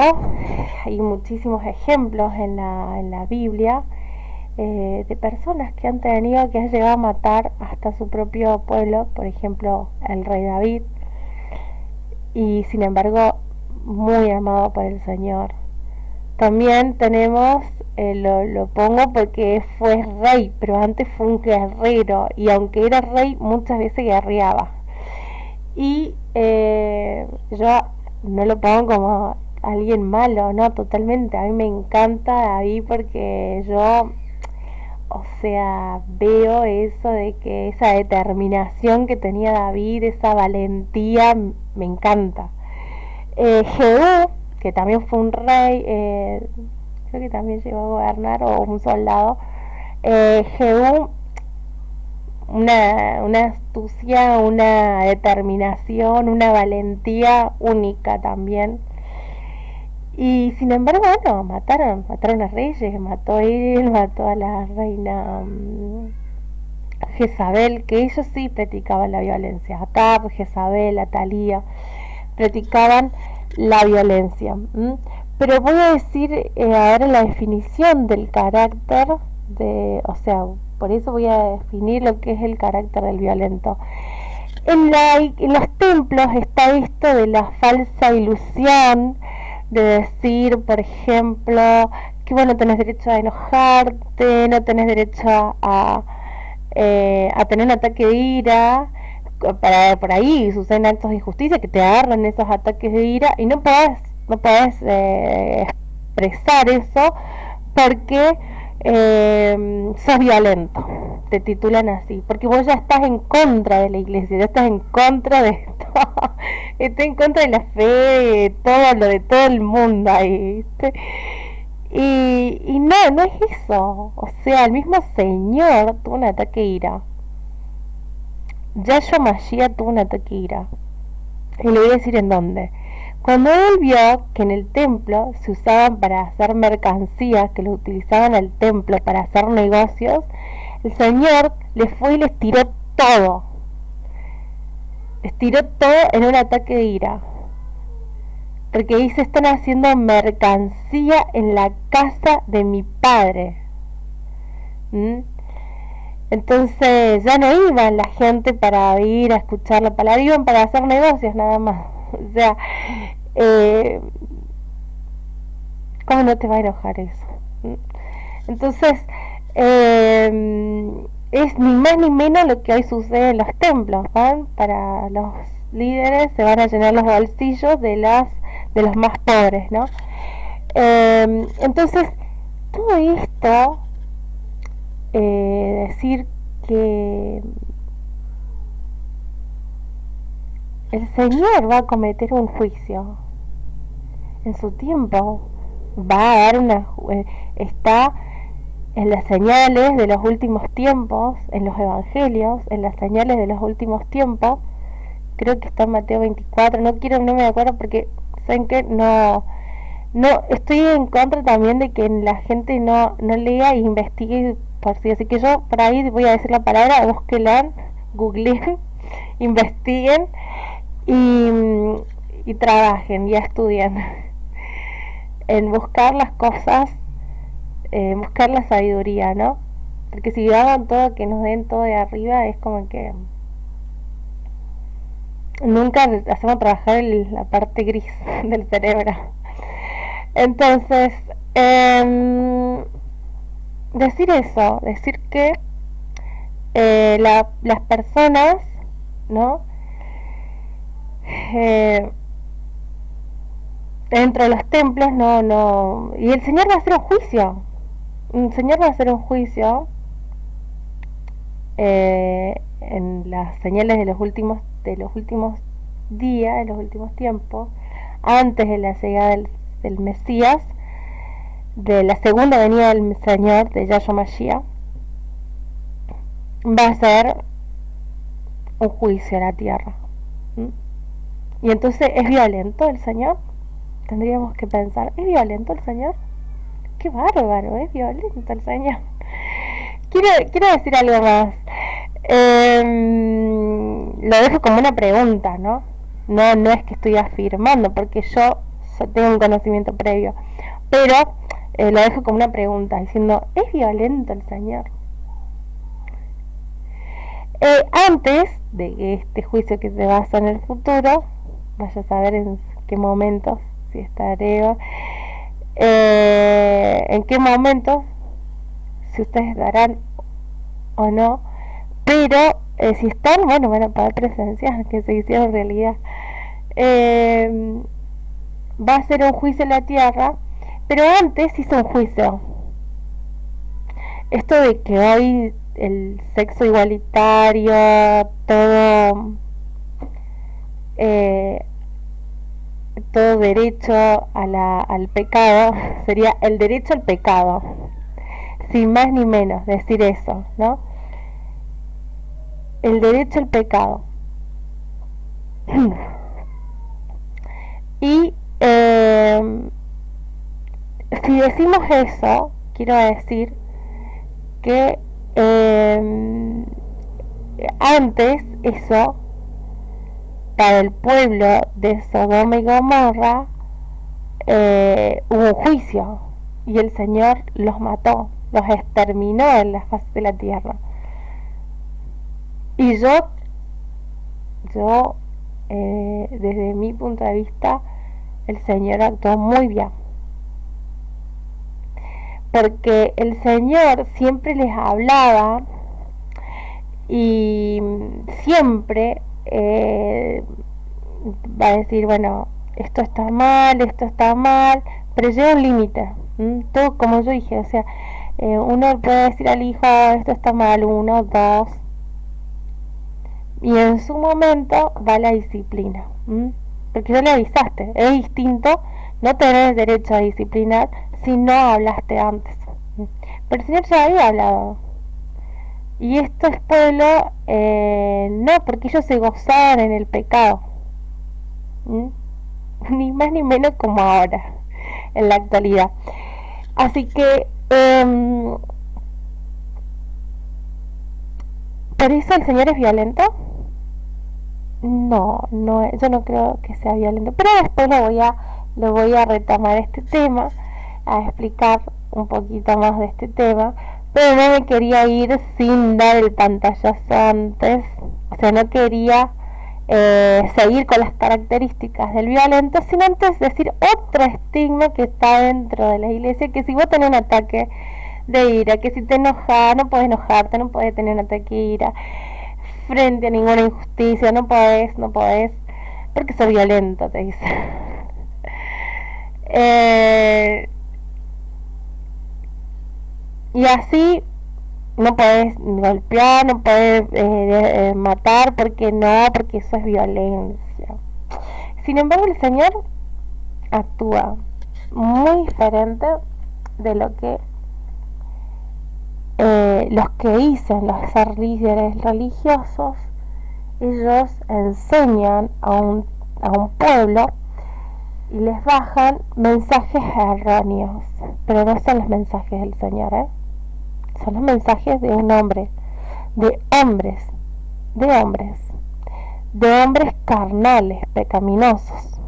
hay muchísimos ejemplos en la Biblia de personas que han tenido, que han llegado a matar hasta su propio pueblo, por ejemplo el rey David, y sin embargo muy amado por el Señor. también tenemos, lo pongo porque fue rey, pero antes fue un guerrero, y aunque era rey, muchas veces guerreaba. Y yo no lo pongo como alguien malo, no, totalmente. A mí me encanta David porque yo, o sea, veo eso de que esa determinación que tenía David, esa valentía, me encanta. Jehú, que también fue un rey, creo que también llegó a gobernar, o un soldado. Jehú, una astucia, una determinación, una valentía única también. Y sin embargo, bueno, mataron a reyes, mató a él, mató a la reina Jezabel, que ellos sí practicaban la violencia. Acab, Jezabel, Atalía, practicaban la violencia. Pero voy a decir ahora la definición del carácter o sea, por eso voy a definir lo que es el carácter del violento. En los templos está esto de la falsa ilusión, de decir, por ejemplo, que vos no tenés derecho a enojarte, no tenés derecho a tener un ataque de ira. Por ahí suceden actos de injusticia que te agarran esos ataques de ira y no podés expresar eso porque sos violento, te titulan así, porque vos ya estás en contra de la iglesia, ya estás en contra de todo, estás en contra de la fe, de todo lo de todo el mundo ahí, ¿viste? Y no es eso, o sea, el mismo Señor tuvo un ataque de ira, Yahshua Mashiach tuvo un ataque de ira, y le voy a decir en dónde. Cuando él vio que en el templo se usaban para hacer mercancías, que lo utilizaban al templo para hacer negocios, el Señor les fue y les tiró todo. Les tiró todo en un ataque de ira. Porque dice, están haciendo mercancía en la casa de mi padre. ¿Mm? Entonces ya no iban la gente para ir a escuchar la palabra, iban para hacer negocios nada más. O sea, ¿cómo no te va a enojar eso? Entonces, es ni más ni menos lo que hoy sucede en los templos, ¿van? Para los líderes se van a llenar los bolsillos de los más pobres, ¿no? Entonces, todo esto, decir que el Señor va a cometer un juicio en su tiempo, va a dar está en las señales de los últimos tiempos, en los evangelios, en las señales de los últimos tiempos, creo que está en Mateo 24, no me acuerdo porque saben que no estoy en contra también de que la gente no lea e investigue por sí, así que yo por ahí voy a decir la palabra, búsquenla, googleen, investiguen y trabajen y estudien en buscar las cosas, buscar la sabiduría, ¿no? Porque si hagan todo, que nos den todo de arriba, es como que nunca hacemos trabajar la parte gris del cerebro. Entonces, decir eso, decir que las personas, ¿no? Dentro de los templos, y el Señor va a hacer un juicio. El Señor va a hacer un juicio en las señales de los últimos días, de los últimos tiempos, antes de la llegada del Mesías, de la segunda venida del Señor, de Yahshua Mashiach, va a ser un juicio a la tierra. Y entonces, ¿es violento el Señor? Tendríamos que pensar, ¿es violento el Señor? ¡Qué bárbaro! Es violento el Señor. Quiero decir algo más. Lo dejo como una pregunta, ¿no? No es que estoy afirmando, porque yo tengo un conocimiento previo. Pero lo dejo como una pregunta, diciendo, ¿es violento el Señor? Antes de este juicio que se basa en el futuro, vaya a saber en qué momentos, si estaré, en qué momento, si ustedes darán o no, pero si están, bueno, van a poder presenciar que se hicieron realidad. Eh, Va a ser un juicio en la tierra, pero antes hizo un juicio. Esto de que hoy el sexo igualitario, eh, todo derecho al pecado, sería el derecho al pecado, sin más ni menos decir eso, ¿no? El derecho al pecado. Y si decimos eso, quiero decir que antes eso, para el pueblo de Sodoma y Gomorra, hubo un juicio y el Señor los mató, los exterminó en la faz de la tierra. Y yo desde mi punto de vista, el Señor actuó muy bien. Porque el Señor siempre les hablaba y siempre va a decir, bueno, esto está mal, pero llega un límite. Todo como yo dije, o sea, uno puede decir al hijo, esto está mal, 1, 2, y en su momento va la disciplina. Porque ya le avisaste, es distinto, no tenés derecho a disciplinar si no hablaste antes. Pero el Señor ya había hablado. Y esto es pueblo, no, porque ellos se gozaban en el pecado. Ni más ni menos como ahora, en la actualidad. Así que, ¿por eso el Señor es violento? No, no, yo no creo que sea violento. Pero después lo voy a retomar este tema, a explicar un poquito más de este tema. Pero no me quería ir sin dar el pantallazo antes. O sea, no quería seguir con las características del violento, sino antes decir otro estigma que está dentro de la iglesia, que si vos tenés un ataque de ira, que si te enojas, no puedes enojarte, no puedes tener un ataque de ira frente a ninguna injusticia, no podés, porque sos violento, te dice. Y así no podés golpear, no podés matar, porque no, porque eso es violencia. Sin embargo, el Señor actúa muy diferente de lo que los que dicen los líderes religiosos. Ellos enseñan a un pueblo y les bajan mensajes erróneos, pero no son los mensajes del Señor, son los mensajes de un hombre, de hombres, de hombres carnales, pecaminosos.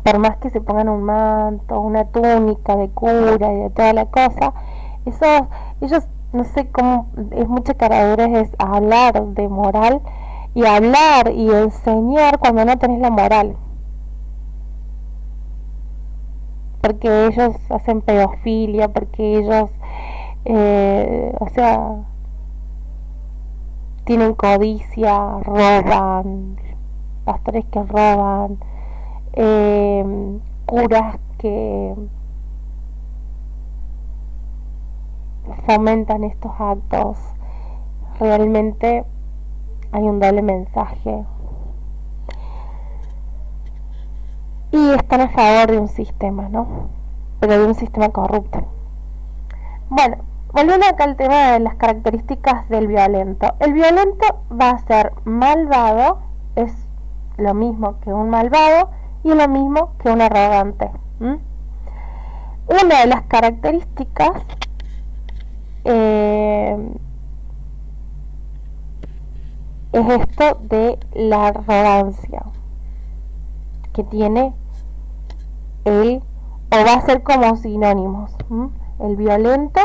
Por más que se pongan un manto, una túnica de cura y de toda la cosa, ellos, no sé cómo, es mucha caradura es hablar de moral y hablar y enseñar cuando no tenés la moral. Porque ellos hacen pedofilia, porque ellos, o sea, tienen codicia, roban, pastores que roban, curas que fomentan estos actos. Realmente hay un doble mensaje y están a favor de un sistema, ¿no? Pero de un sistema corrupto. Bueno, volviendo acá al tema de las características del violento. El violento va a ser malvado, es lo mismo que un malvado y lo mismo que un arrogante. Una de las características es esto de la arrogancia que tiene él, o va a ser como sinónimos. El violento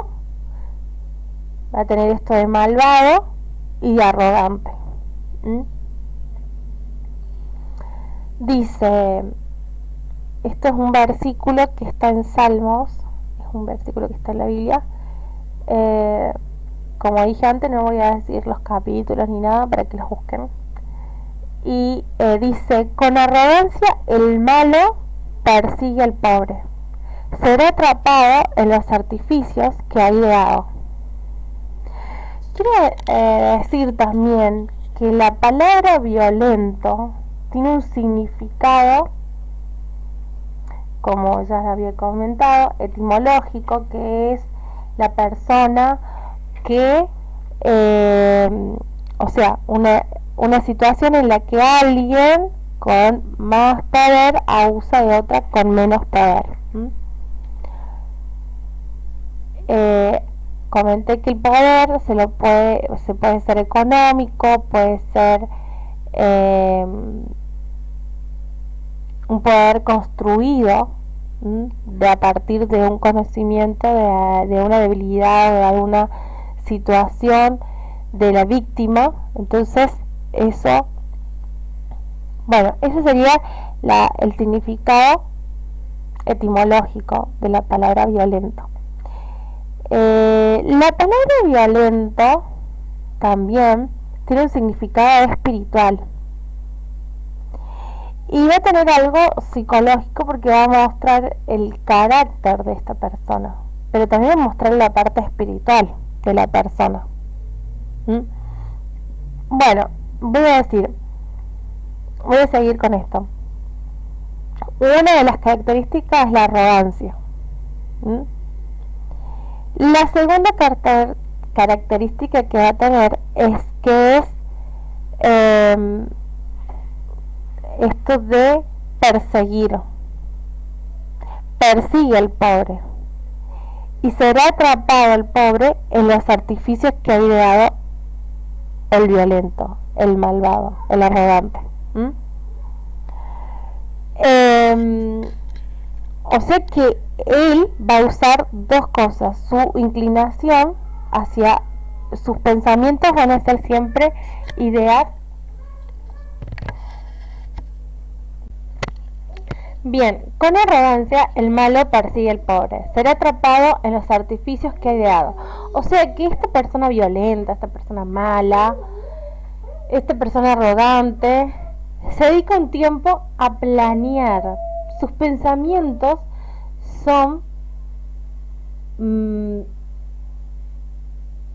va a tener esto de malvado y arrogante. Dice Esto es un versículo que está en Salmos, es un versículo que está en la Biblia. Como dije antes, no voy a decir los capítulos ni nada para que los busquen. Y dice: con arrogancia el malo persigue al pobre, será atrapado en los artificios que ha ideado. Quiero decir también que la palabra violento tiene un significado, como ya había comentado, etimológico, que es la persona que, o sea, una situación en la que alguien con más poder abusa de otra con menos poder. Comenté que el poder se puede ser económico, puede ser un poder construido de a partir de un conocimiento de una debilidad o de alguna situación de la víctima. Entonces eso, bueno, ese sería el significado etimológico de la palabra violento. La palabra violento también tiene un significado espiritual y va a tener algo psicológico, porque va a mostrar el carácter de esta persona, pero también va a mostrar la parte espiritual de la persona. Bueno, voy a seguir con esto. Una de las características es la arrogancia. La segunda característica que va a tener es que es esto de perseguir. Persigue al pobre y será atrapado el pobre en los artificios que ha ideado el violento, el malvado, el arrogante. O sea que él va a usar dos cosas: su inclinación hacia sus pensamientos van a ser siempre idear. Bien, con arrogancia el malo persigue al pobre, será atrapado en los artificios que ha ideado. O sea que esta persona violenta, esta persona mala, esta persona arrogante, se dedica un tiempo a planear. Sus pensamientos son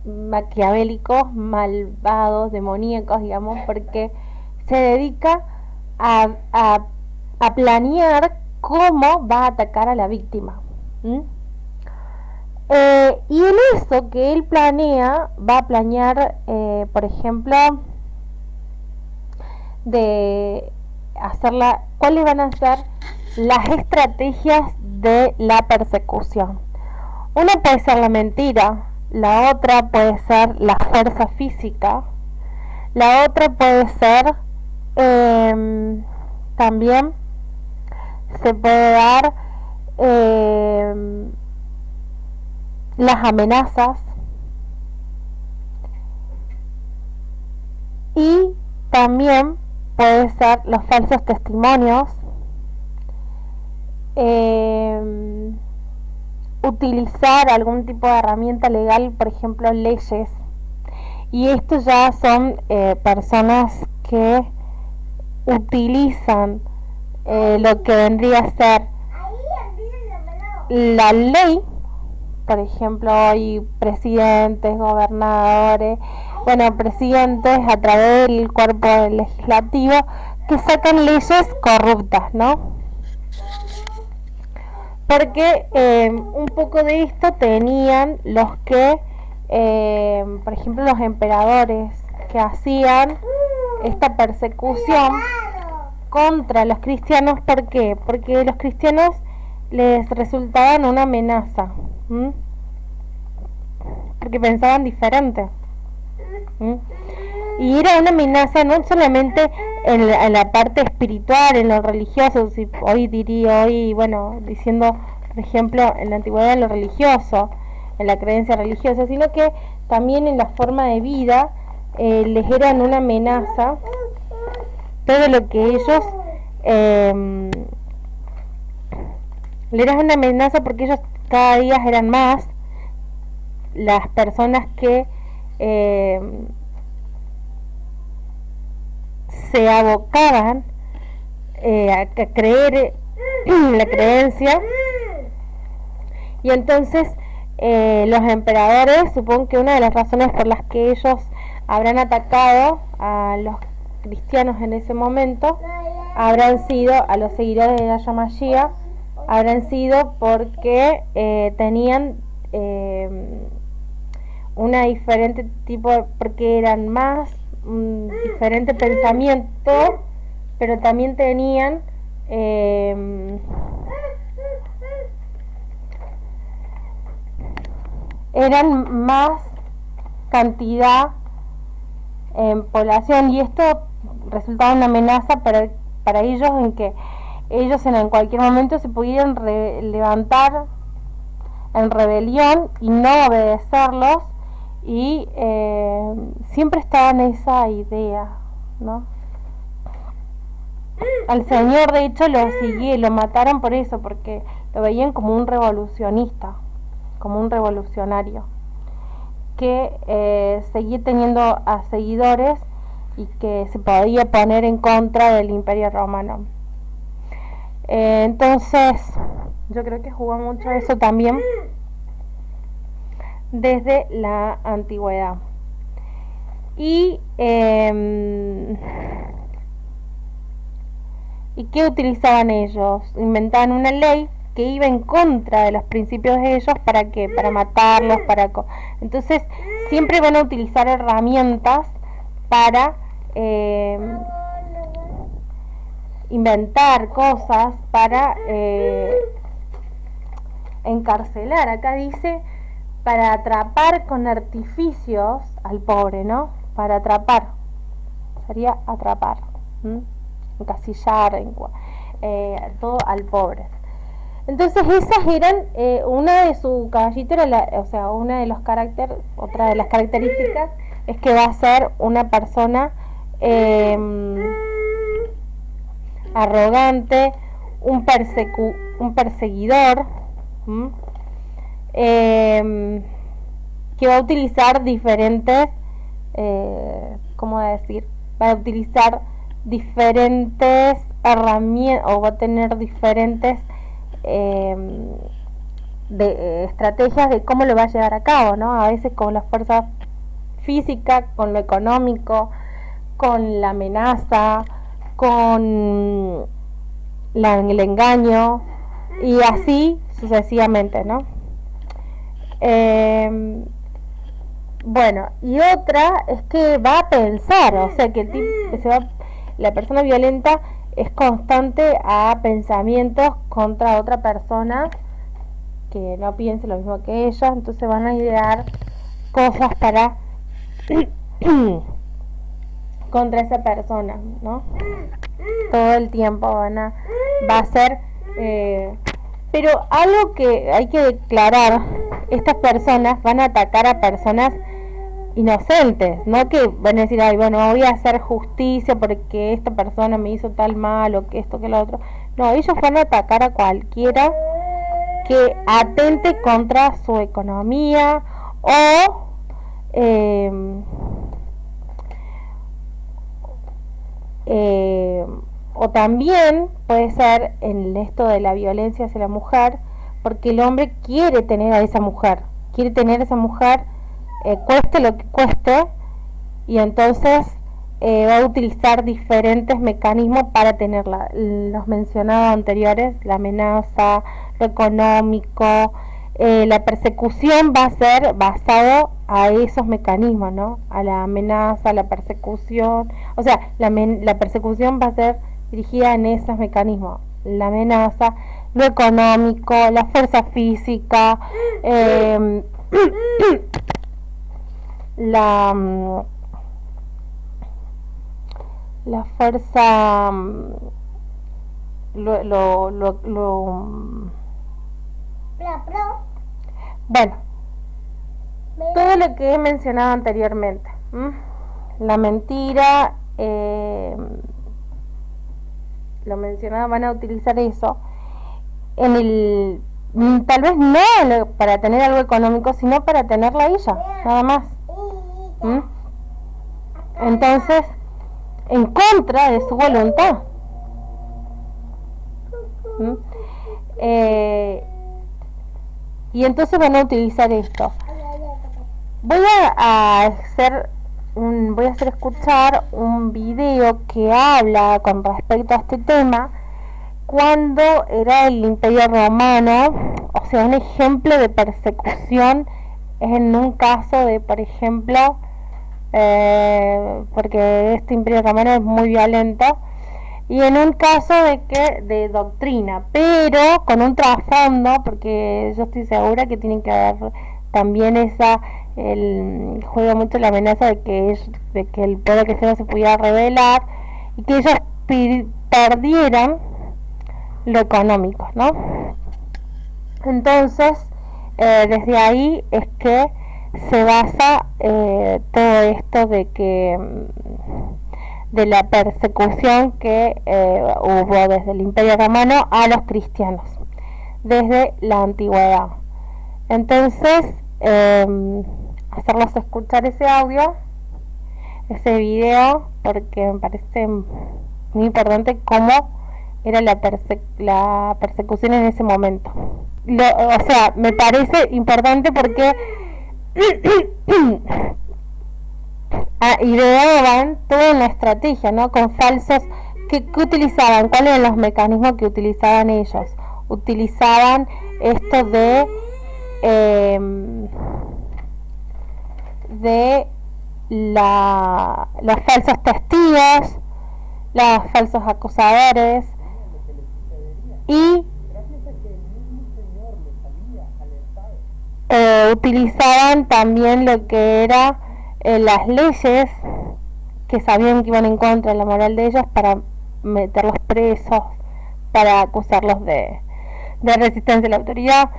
maquiavélicos, malvados, demoníacos, digamos, porque se dedica a planear cómo va a atacar a la víctima. Y en eso que él planea, va a planear, por ejemplo, de hacerla, cuáles van a ser las estrategias de la persecución. Una puede ser la mentira, la otra puede ser la fuerza física, la otra puede ser también se puede dar las amenazas, y también puede ser los falsos testimonios, utilizar algún tipo de herramienta legal, por ejemplo leyes. Y estos ya son personas que utilizan lo que vendría a ser la ley. Por ejemplo, hay presidentes, gobernadores, presidentes a través del cuerpo legislativo que sacan leyes corruptas, ¿no? Porque un poco de esto tenían los que, por ejemplo, los emperadores, que hacían esta persecución contra los cristianos. ¿Por qué? Porque los cristianos les resultaban una amenaza, porque pensaban diferente, y era una amenaza no solamente en la parte espiritual, en lo religioso, diciendo, por ejemplo, en la antigüedad, en lo religioso, en la creencia religiosa, sino que también en la forma de vida les eran una amenaza todo lo que ellos Era una amenaza porque ellos cada día eran más las personas que eh, se abocaban a creer la creencia, y entonces los emperadores, supongo que una de las razones por las que ellos habrán atacado a los cristianos en ese momento habrán sido, a los seguidores de Yahshua Mashiach, habrán sido porque tenían una diferente tipo, porque eran más diferente pensamiento, pero también tenían eran más cantidad en población, y esto resultaba una amenaza para ellos, en que ellos en cualquier momento se pudieran levantar en rebelión y no obedecerlos, y siempre estaba en esa idea, ¿no? Al Señor, de hecho, lo mataron por eso, porque lo veían como un revolucionista, como un revolucionario que seguía teniendo a seguidores y que se podía poner en contra del Imperio Romano. Entonces, yo creo que jugó mucho eso también desde la antigüedad. ¿Y qué utilizaban ellos? Inventaban una ley que iba en contra de los principios de ellos. ¿Para qué? Para matarlos, entonces siempre van a utilizar herramientas para inventar cosas, para encarcelar. Acá dice, para atrapar con artificios al pobre, ¿no? Para atrapar, sería atrapar, encasillar, todo al pobre. Entonces esas eran una de su caballito, o sea, una de los caracteres, otra de las características es que va a ser una persona arrogante, un perseguidor, que va a utilizar diferentes, ¿cómo decir? Va a utilizar diferentes herramientas, o va a tener diferentes estrategias de cómo lo va a llevar a cabo, ¿no? A veces con la fuerza física, con lo económico, con la amenaza, con el engaño, y así sucesivamente, ¿no? Bueno, y otra es que va a pensar, o sea, que la persona violenta es constante a pensamientos contra otra persona que no piense lo mismo que ella, entonces van a idear cosas para contra esa persona, ¿no? Todo el tiempo va a ser pero algo que hay que declarar: estas personas van a atacar a personas inocentes, no que van a decir, ay, bueno, voy a hacer justicia porque esta persona me hizo tal mal, o que esto, que lo otro. No, ellos van a atacar a cualquiera que atente contra su economía, o también puede ser en esto de la violencia hacia la mujer, porque el hombre quiere tener a esa mujer, cueste lo que cueste, y entonces va a utilizar diferentes mecanismos para tenerla. Los mencionados anteriores, la amenaza, lo económico, la persecución va a ser basado a esos mecanismos, ¿no? A la amenaza, la persecución, o sea, la persecución va a ser dirigida en esos mecanismos: la amenaza, lo económico, la fuerza física, la fuerza, bueno, todo lo que he mencionado anteriormente, la mentira, lo mencionado, van a utilizar eso. en el, tal vez no para tener algo económico, sino para tenerla a ella, nada más. ¿Mm? Entonces, en contra de su voluntad. ¿Mm? Y entonces van a utilizar esto. Voy a hacer escuchar un video que habla con respecto a este tema cuando era el Imperio Romano, o sea, un ejemplo de persecución en un caso de, por ejemplo, porque este Imperio Romano es muy violento, y en un caso de doctrina, pero con un trasfondo, porque yo estoy segura que tienen que haber también juega mucho la amenaza de que el pueblo cristiano se pudiera rebelar y que ellos perdieran lo económico, ¿no? Entonces, desde ahí es que se basa todo esto de la persecución que hubo desde el Imperio Romano a los cristianos, desde la antigüedad. Entonces, hacerlos escuchar ese audio, ese video, porque me parece muy importante cómo era la persecución en ese momento. O sea, me parece importante porque ideaban toda una estrategia, ¿no? Con falsos que utilizaban, cuáles eran los mecanismos que utilizaban ellos. Utilizaban esto de los falsos testigos, los falsos acusadores y utilizaban también lo que era las leyes que sabían que iban en contra de la moral de ellos para meterlos presos, para acusarlos de resistencia a la autoridad,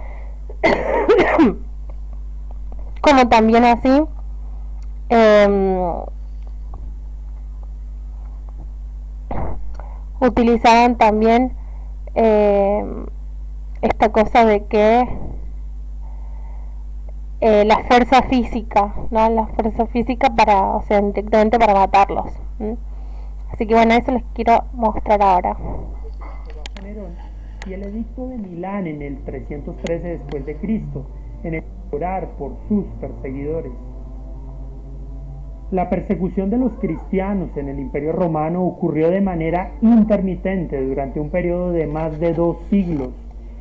como también así utilizaban también esta cosa de que la fuerza física, ¿no? La fuerza física para, o sea, directamente para matarlos. ¿Mm? Así que bueno, eso les quiero mostrar ahora. Y el edicto de Milán en el 313 después de Cristo, en el orar por sus perseguidores. La persecución de los cristianos en el Imperio Romano ocurrió de manera intermitente durante un periodo de más de 2 siglos,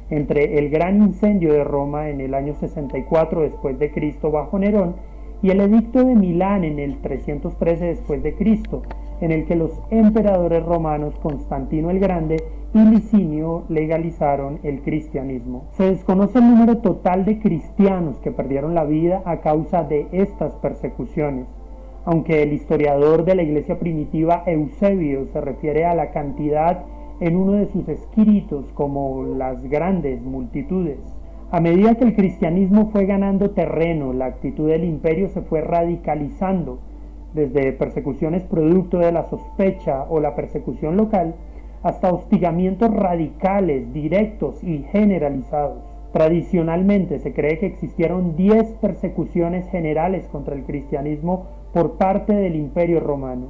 entre el gran incendio de Roma en el año 64 después de Cristo bajo Nerón y el edicto de Milán en el 313 después de Cristo, en el que los emperadores romanos Constantino el Grande y Licinio legalizaron el cristianismo. Se desconoce el número total de cristianos que perdieron la vida a causa de estas persecuciones, aunque el historiador de la iglesia primitiva Eusebio se refiere a la cantidad en uno de sus escritos como las grandes multitudes. A medida que el cristianismo fue ganando terreno, la actitud del imperio se fue radicalizando, desde persecuciones producto de la sospecha o la persecución local, hasta hostigamientos radicales, directos y generalizados. Tradicionalmente se cree que existieron 10 persecuciones generales contra el cristianismo por parte del Imperio Romano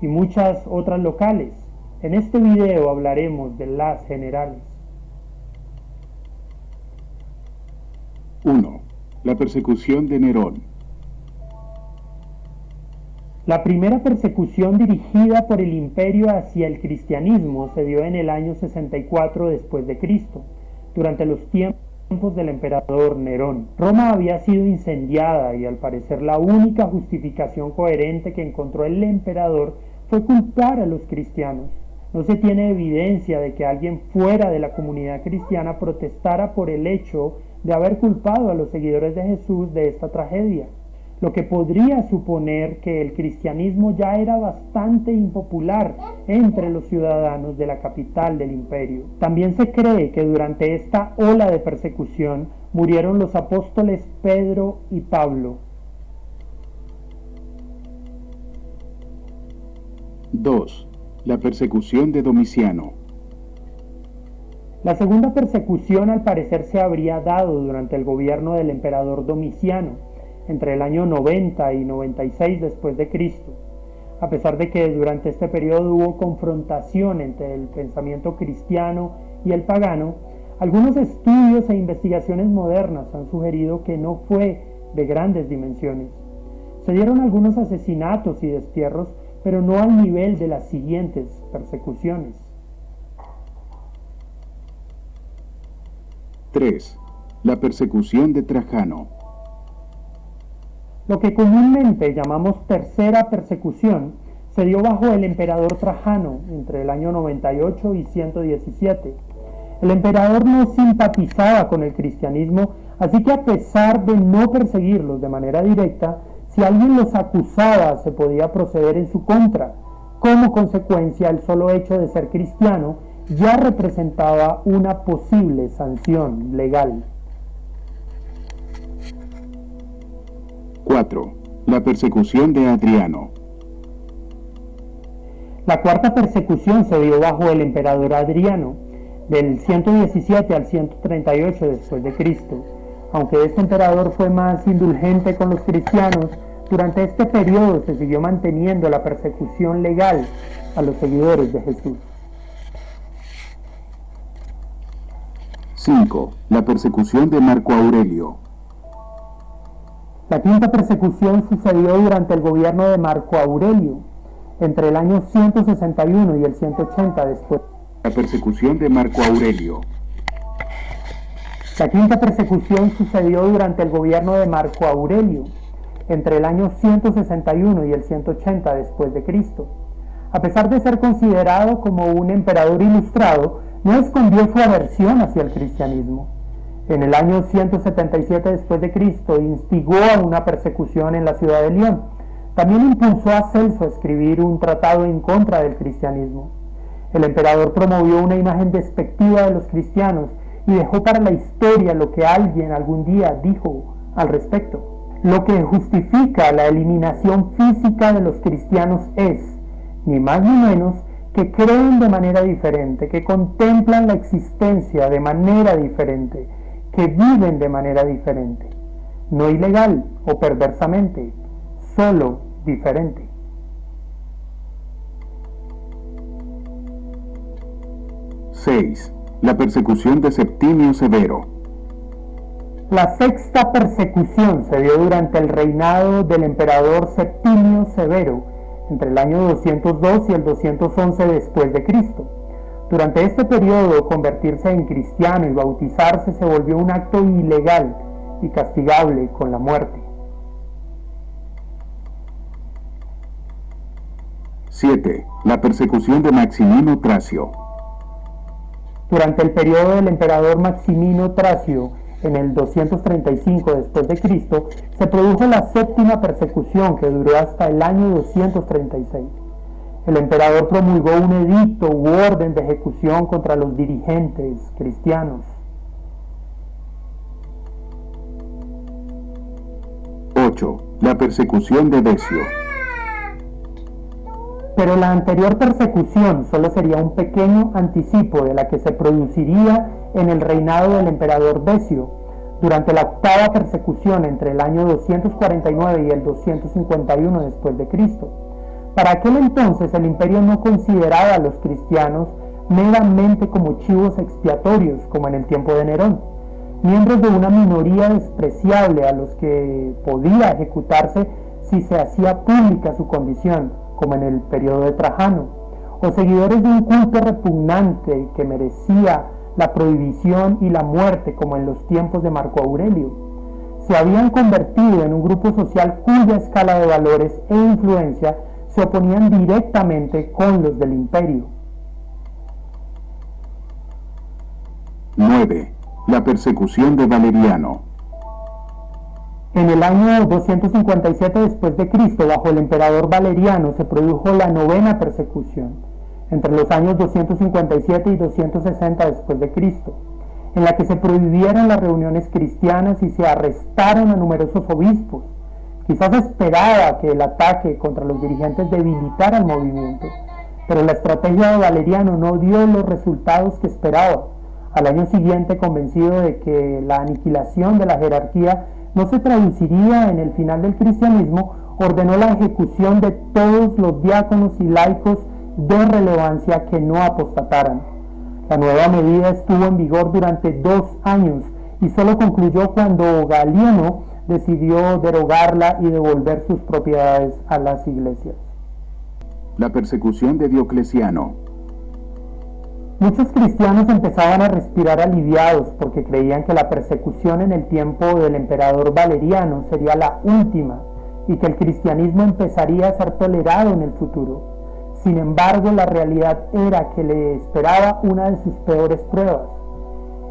y muchas otras locales. En este video hablaremos de las generales. 1. La persecución de Nerón. La primera persecución dirigida por el imperio hacia el cristianismo se dio en el año 64 después de Cristo, durante los tiempos del emperador Nerón. Roma había sido incendiada y al parecer la única justificación coherente que encontró el emperador fue culpar a los cristianos. No se tiene evidencia de que alguien fuera de la comunidad cristiana protestara por el hecho de haber culpado a los seguidores de Jesús de esta tragedia, lo que podría suponer que el cristianismo ya era bastante impopular entre los ciudadanos de la capital del imperio. También se cree que durante esta ola de persecución murieron los apóstoles Pedro y Pablo. 2. La persecución de Domiciano. La segunda persecución al parecer se habría dado durante el gobierno del emperador Domiciano, entre el año 90 y 96 después de Cristo. A pesar de que durante este periodo hubo confrontación entre el pensamiento cristiano y el pagano, algunos estudios e investigaciones modernas han sugerido que no fue de grandes dimensiones. Se dieron algunos asesinatos y destierros, pero no al nivel de las siguientes persecuciones. 3. La persecución de Trajano. Lo que comúnmente llamamos tercera persecución se dio bajo el emperador Trajano entre el año 98 y 117. El emperador no simpatizaba con el cristianismo, así que a pesar de no perseguirlos de manera directa, si alguien los acusaba se podía proceder en su contra. Como consecuencia, el solo hecho de ser cristiano ya representaba una posible sanción legal. 4. La persecución de Adriano. La cuarta persecución se dio bajo el emperador Adriano, del 117 al 138 después de Cristo. Aunque este emperador fue más indulgente con los cristianos, durante este periodo se siguió manteniendo la persecución legal a los seguidores de Jesús. 5. La persecución de Marco Aurelio. La quinta persecución sucedió durante el gobierno de Marco Aurelio, entre el año 161 y el 180 después. La persecución de Marco Aurelio. La quinta persecución sucedió durante el gobierno de Marco Aurelio, entre el año 161 y el 180 después de Cristo. A pesar de ser considerado como un emperador ilustrado, no escondió su aversión hacia el cristianismo. En el año 177 después de Cristo instigó a una persecución en la ciudad de León. También impulsó a Celso a escribir un tratado en contra del cristianismo. El emperador promovió una imagen despectiva de los cristianos y dejó para la historia lo que alguien algún día dijo al respecto. Lo que justifica la eliminación física de los cristianos es, ni más ni menos, que creen de manera diferente, que contemplan la existencia de manera diferente, que viven de manera diferente. No ilegal o perversamente, solo diferente. Seis. La persecución de Septimio Severo. La sexta persecución se dio durante el reinado del emperador Septimio Severo, entre el año 202 y el 211 después de Cristo. Durante este periodo, convertirse en cristiano y bautizarse se volvió un acto ilegal y castigable con la muerte. 7. La persecución de Maximino Tracio. Durante el periodo del emperador Maximino Tracio, en el 235 después de Cristo, se produjo la séptima persecución que duró hasta el año 236. El emperador promulgó un edicto u orden de ejecución contra los dirigentes cristianos. 8. La persecución de Decio. Pero la anterior persecución solo sería un pequeño anticipo de la que se produciría en el reinado del emperador Decio, durante la octava persecución entre el año 249 y el 251 después de Cristo. Para aquel entonces el imperio no consideraba a los cristianos meramente como chivos expiatorios, como en el tiempo de Nerón, miembros de una minoría despreciable a los que podía ejecutarse si se hacía pública su condición, como en el periodo de Trajano, o seguidores de un culto repugnante que merecía la prohibición y la muerte, como en los tiempos de Marco Aurelio. Se habían convertido en un grupo social cuya escala de valores e influencia se oponían directamente con los del imperio. 9. La persecución de Valeriano. En el año 257 después de Cristo, bajo el emperador Valeriano, se produjo la novena persecución, entre los años 257 y 260 después de Cristo, en la que se prohibieron las reuniones cristianas y se arrestaron a numerosos obispos. Quizás esperaba que el ataque contra los dirigentes debilitara el movimiento, pero la estrategia de Valeriano no dio los resultados que esperaba. Al año siguiente, convencido de que la aniquilación de la jerarquía no se traduciría en el final del cristianismo, ordenó la ejecución de todos los diáconos y laicos de relevancia que no apostataran. La nueva medida estuvo en vigor durante 2 años y solo concluyó cuando Galeno decidió derogarla y devolver sus propiedades a las iglesias. La persecución de Diocleciano. Muchos cristianos empezaban a respirar aliviados porque creían que la persecución en el tiempo del emperador Valeriano sería la última y que el cristianismo empezaría a ser tolerado en el futuro. Sin embargo, la realidad era que le esperaba una de sus peores pruebas.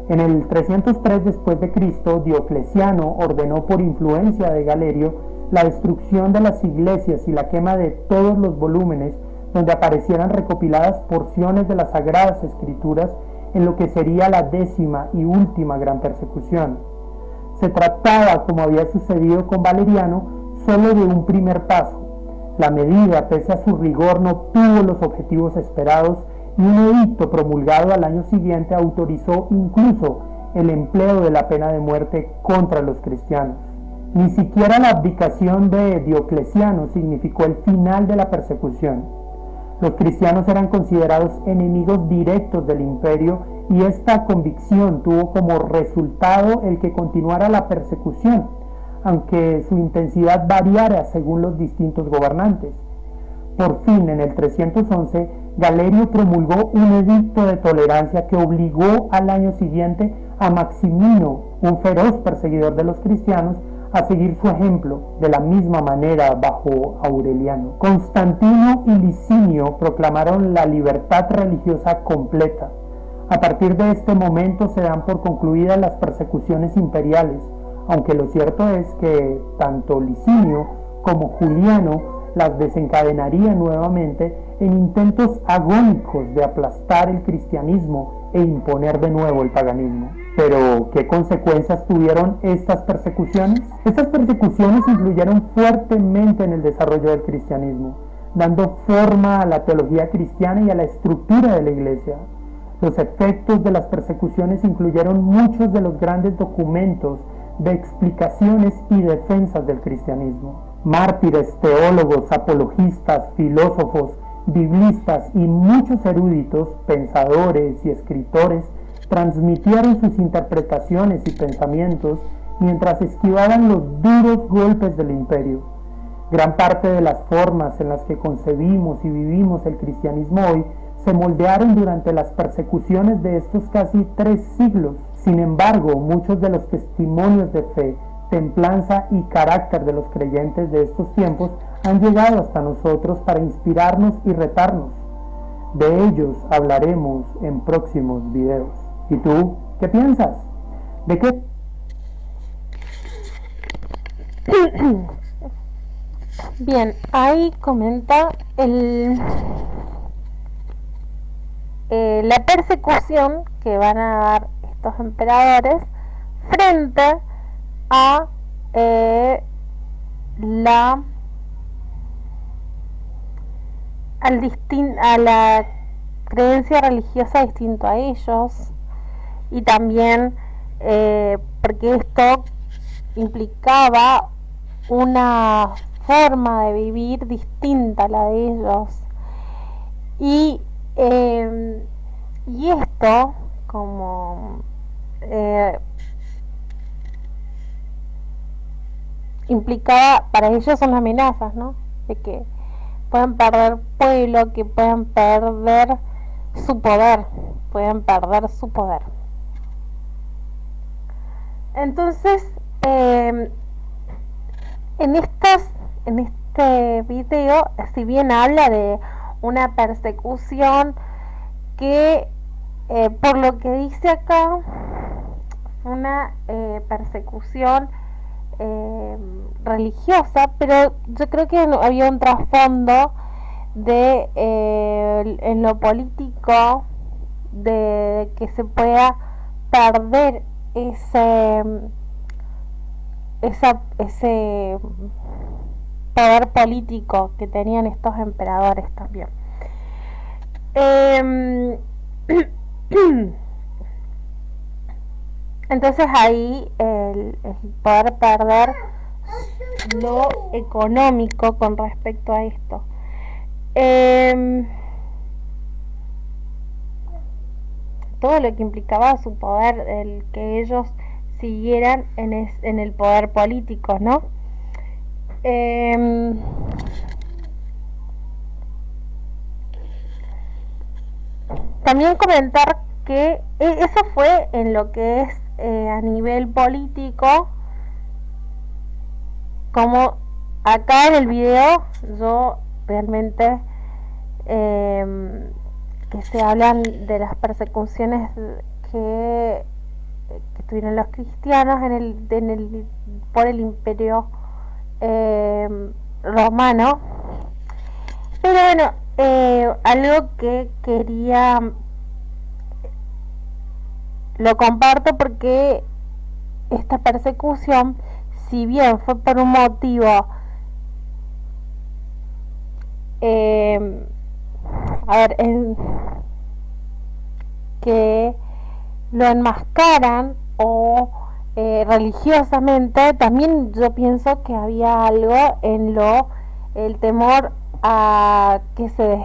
En el 303 después de Cristo, Diocleciano ordenó por influencia de Galerio la destrucción de las iglesias y la quema de todos los volúmenes donde aparecieran recopiladas porciones de las Sagradas Escrituras en lo que sería la 10ª y última gran persecución. Se trataba, como había sucedido con Valeriano, solo de un primer paso. La medida, pese a su rigor, no obtuvo los objetivos esperados y un edicto promulgado al año siguiente autorizó incluso el empleo de la pena de muerte contra los cristianos. Ni siquiera la abdicación de Diocleciano significó el final de la persecución. Los cristianos eran considerados enemigos directos del imperio y esta convicción tuvo como resultado el que continuara la persecución, aunque su intensidad variara según los distintos gobernantes. Por fin, en el 311, Galerio promulgó un edicto de tolerancia que obligó al año siguiente a Maximino, un feroz perseguidor de los cristianos, a seguir su ejemplo, de la misma manera bajo Aureliano. Constantino y Licinio proclamaron la libertad religiosa completa. A partir de este momento se dan por concluidas las persecuciones imperiales, aunque lo cierto es que tanto Licinio como Juliano las desencadenarían nuevamente en intentos agónicos de aplastar el cristianismo e imponer de nuevo el paganismo. Pero, ¿qué consecuencias tuvieron estas persecuciones? Estas persecuciones influyeron fuertemente en el desarrollo del cristianismo, dando forma a la teología cristiana y a la estructura de la iglesia. Los efectos de las persecuciones incluyeron muchos de los grandes documentos de explicaciones y defensas del cristianismo. Mártires, teólogos, apologistas, filósofos, biblistas y muchos eruditos, pensadores y escritores transmitieron sus interpretaciones y pensamientos mientras esquivaban los duros golpes del imperio. Gran parte de las formas en las que concebimos y vivimos el cristianismo hoy se moldearon durante las persecuciones de estos casi 3 siglos. Sin embargo, muchos de los testimonios de fe, templanza y carácter de los creyentes de estos tiempos han llegado hasta nosotros para inspirarnos y retarnos. De ellos hablaremos en próximos videos. ¿Y tú qué piensas? ¿De qué? Bien, ahí comenta la persecución que van a dar estos emperadores frente a a la creencia religiosa distinto a ellos, y también porque esto implicaba una forma de vivir distinta a la de ellos, y esto como implicaba para ellos son amenazas, ¿no? De que pueden perder pueblo, que pueden perder su poder, Entonces, en este video, si bien habla de una persecución que, por lo que dice acá, una persecución religiosa, pero yo creo que había un trasfondo de en lo político, de que se pueda perder ese poder político que tenían estos emperadores también. Entonces ahí el poder perder lo económico con respecto a esto. Todo lo que implicaba su poder, el que ellos siguieran en el poder político, ¿no? También comentar que eso fue en lo que es a nivel político, como acá en el video yo realmente que se hablan de las persecuciones que tuvieron los cristianos por el imperio romano. Pero bueno, algo que quería, lo comparto porque esta persecución, si bien fue por un motivo que lo enmascaran o religiosamente, también yo pienso que había algo en el temor a que se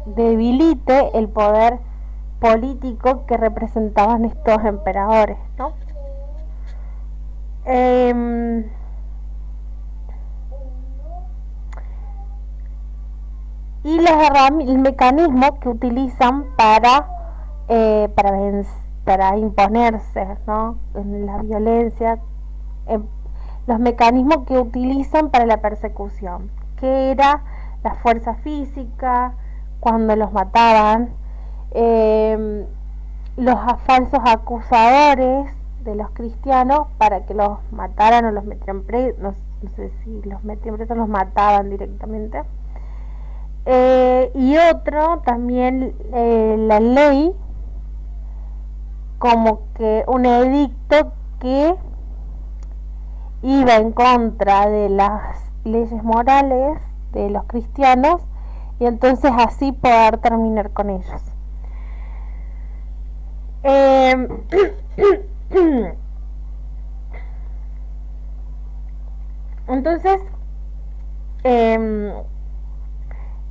debilite el poder político que representaban estos emperadores, ¿no? Y el mecanismo que utilizan para imponerse, ¿no? En la violencia, los mecanismos que utilizan para la persecución, que era la fuerza física, cuando los mataban, los falsos acusadores de los cristianos para que los mataran o los metieran presos, no sé si los metían presos, los mataban directamente. Y otro también, la ley, como que un edicto que iba en contra de las leyes morales de los cristianos, y entonces así poder terminar con ellos. Entonces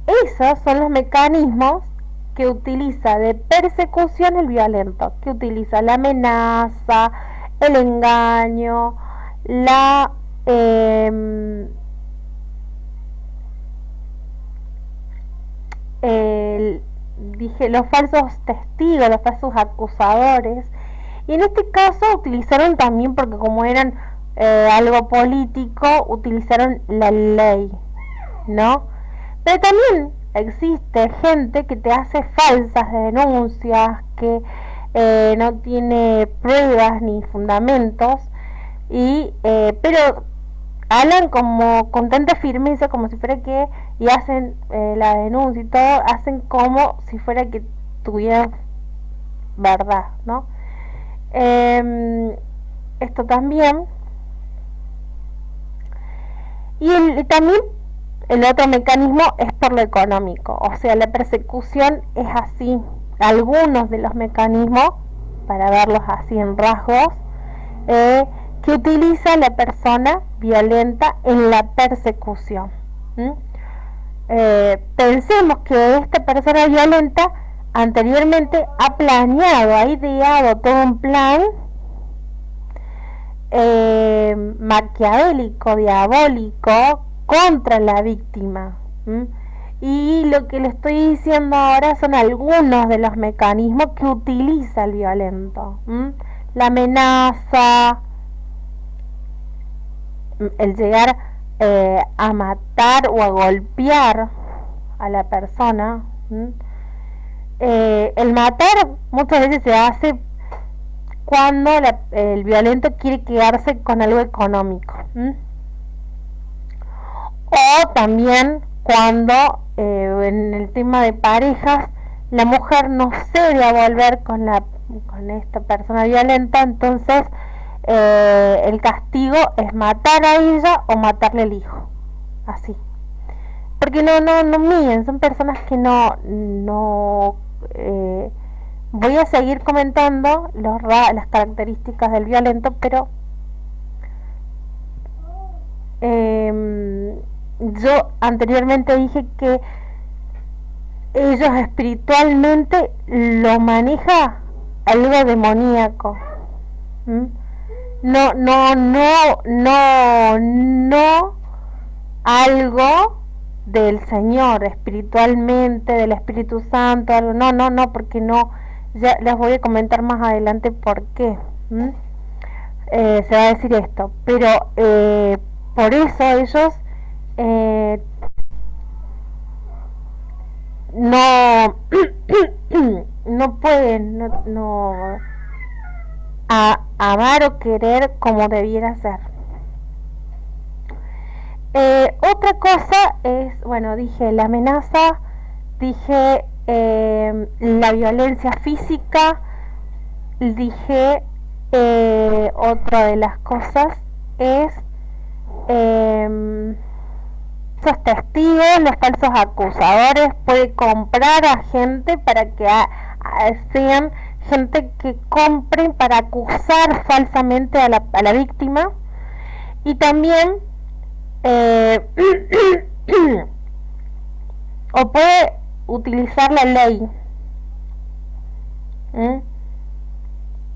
esos son los mecanismos que utiliza de persecución el violento, que utiliza la amenaza, el engaño, los falsos testigos, los falsos acusadores. Y en este caso utilizaron también, porque como eran algo político, utilizaron la ley, ¿no? Pero también existe gente que te hace falsas denuncias, que no tiene pruebas ni fundamentos, pero hablan como con tanta firmeza, como si fuera que, y hacen la denuncia y todo, hacen como si fuera que tuvieran verdad, ¿no? Esto también. Y también el otro mecanismo es por lo económico, o sea, la persecución es así. Algunos de los mecanismos, para verlos así en rasgos, que utiliza la persona violenta en la persecución. Pensemos que esta persona violenta anteriormente ha planeado, ha ideado todo un plan maquiavélico, diabólico, contra la víctima. Y lo que le estoy diciendo ahora son algunos de los mecanismos que utiliza el violento. La amenaza, el llegar a matar o a golpear a la persona. El matar muchas veces se hace cuando el violento quiere quedarse con algo económico. O también cuando en el tema de parejas la mujer no cede a volver con esta persona violenta, entonces el castigo es matar a ella o matarle al hijo, así, porque no miden, son personas que no Voy a seguir comentando las características del violento, pero yo anteriormente dije que ellos espiritualmente lo maneja algo demoníaco. ¿Mm? No algo del Señor, espiritualmente, del Espíritu Santo, algo, no, porque no, ya les voy a comentar más adelante por qué. ¿Mm? Se va a decir esto, pero por eso ellos no no pueden amar o querer como debiera ser. Otra cosa es, bueno, dije la amenaza, dije la violencia física, dije otra de las cosas es esos testigos, los falsos acusadores, puede comprar a gente para que sean gente que compren para acusar falsamente a la víctima, y también o puede utilizar la ley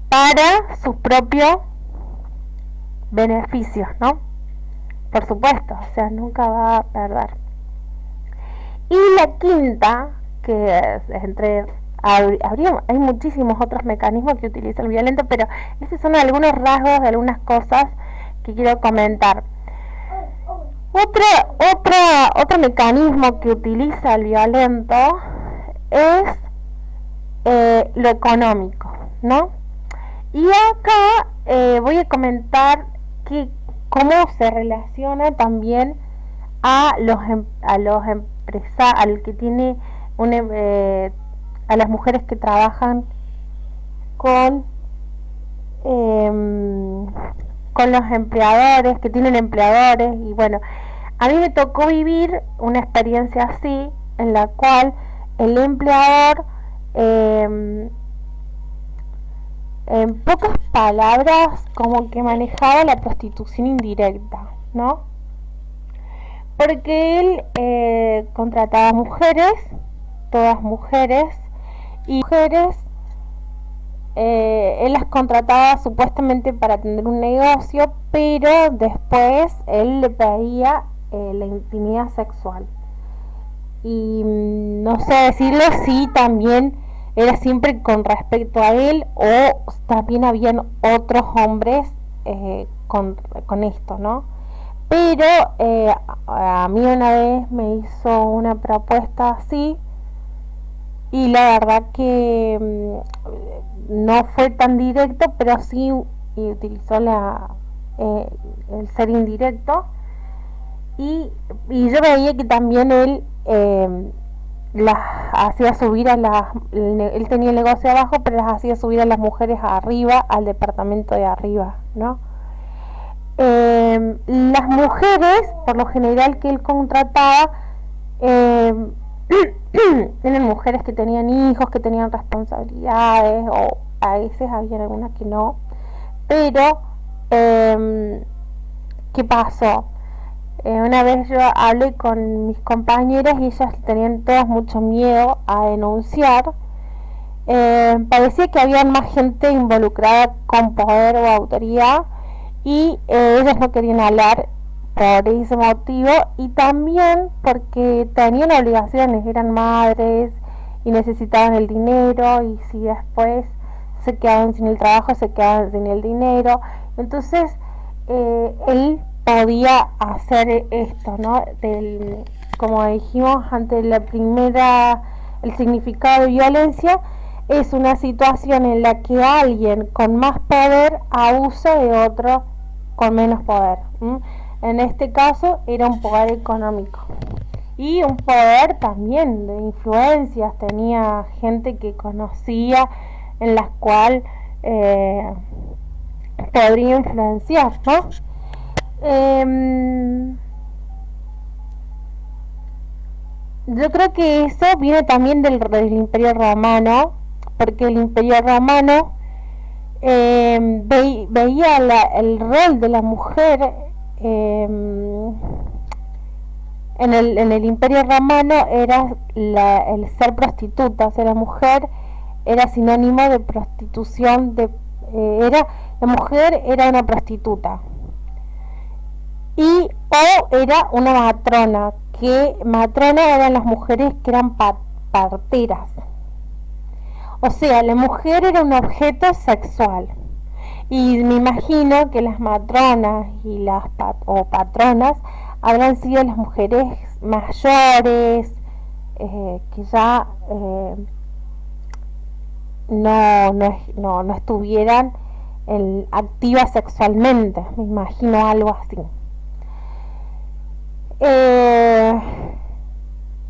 para sus propios beneficios, ¿no? Por supuesto, o sea, nunca va a perder. Y la quinta, que es hay muchísimos otros mecanismos que utiliza el violento, pero estos son algunos rasgos de algunas cosas que quiero comentar. Otro mecanismo que utiliza el violento es lo económico, ¿no? Y acá voy a comentar cómo se relaciona también al que tiene a las mujeres que trabajan con los empleadores, que tienen empleadores. Y bueno, a mí me tocó vivir una experiencia así, en la cual el empleador, en pocas palabras, como que manejaba la prostitución indirecta, ¿no? Porque él contrataba mujeres, todas mujeres, y mujeres él las contrataba supuestamente para tener un negocio, pero después él le pedía la intimidad sexual. Y no sé decirlo si también era siempre con respecto a él o también habían otros hombres con esto, ¿no? Pero a mí una vez me hizo una propuesta así, y la verdad que no fue tan directo, pero sí utilizó el ser indirecto, y yo veía que también él las hacía subir él tenía el negocio abajo, pero las hacía subir a las mujeres arriba, al departamento de arriba, ¿no? Las mujeres, por lo general que él contrataba, eran mujeres que tenían hijos, que tenían responsabilidades, o a veces había algunas que no. Pero ¿qué pasó? Una vez yo hablé con mis compañeras y ellas tenían todas mucho miedo a denunciar. Parecía que había más gente involucrada con poder o autoridad, y ellas no querían hablar por ese motivo, y también porque tenían obligaciones, eran madres y necesitaban el dinero, y si después se quedaban sin el trabajo, se quedaban sin el dinero. Entonces él podía hacer esto, ¿no? Como dijimos ante el significado de violencia es una situación en la que alguien con más poder abusa de otro con menos poder. En este caso era un poder económico y un poder también de influencias. Tenía gente que conocía, en las cual podría influenciar, ¿no? Yo creo que eso viene también del Imperio Romano, porque el Imperio Romano veía el rol de la mujer en el Imperio Romano era el ser prostituta, o sea, la mujer era sinónimo de prostitución, la mujer era una prostituta y o era una matrona, que matrona eran las mujeres que eran parteras, o sea, la mujer era un objeto sexual. Y me imagino que las matronas y las patronas habrán sido las mujeres mayores, que ya no estuvieran activas sexualmente, me imagino algo así.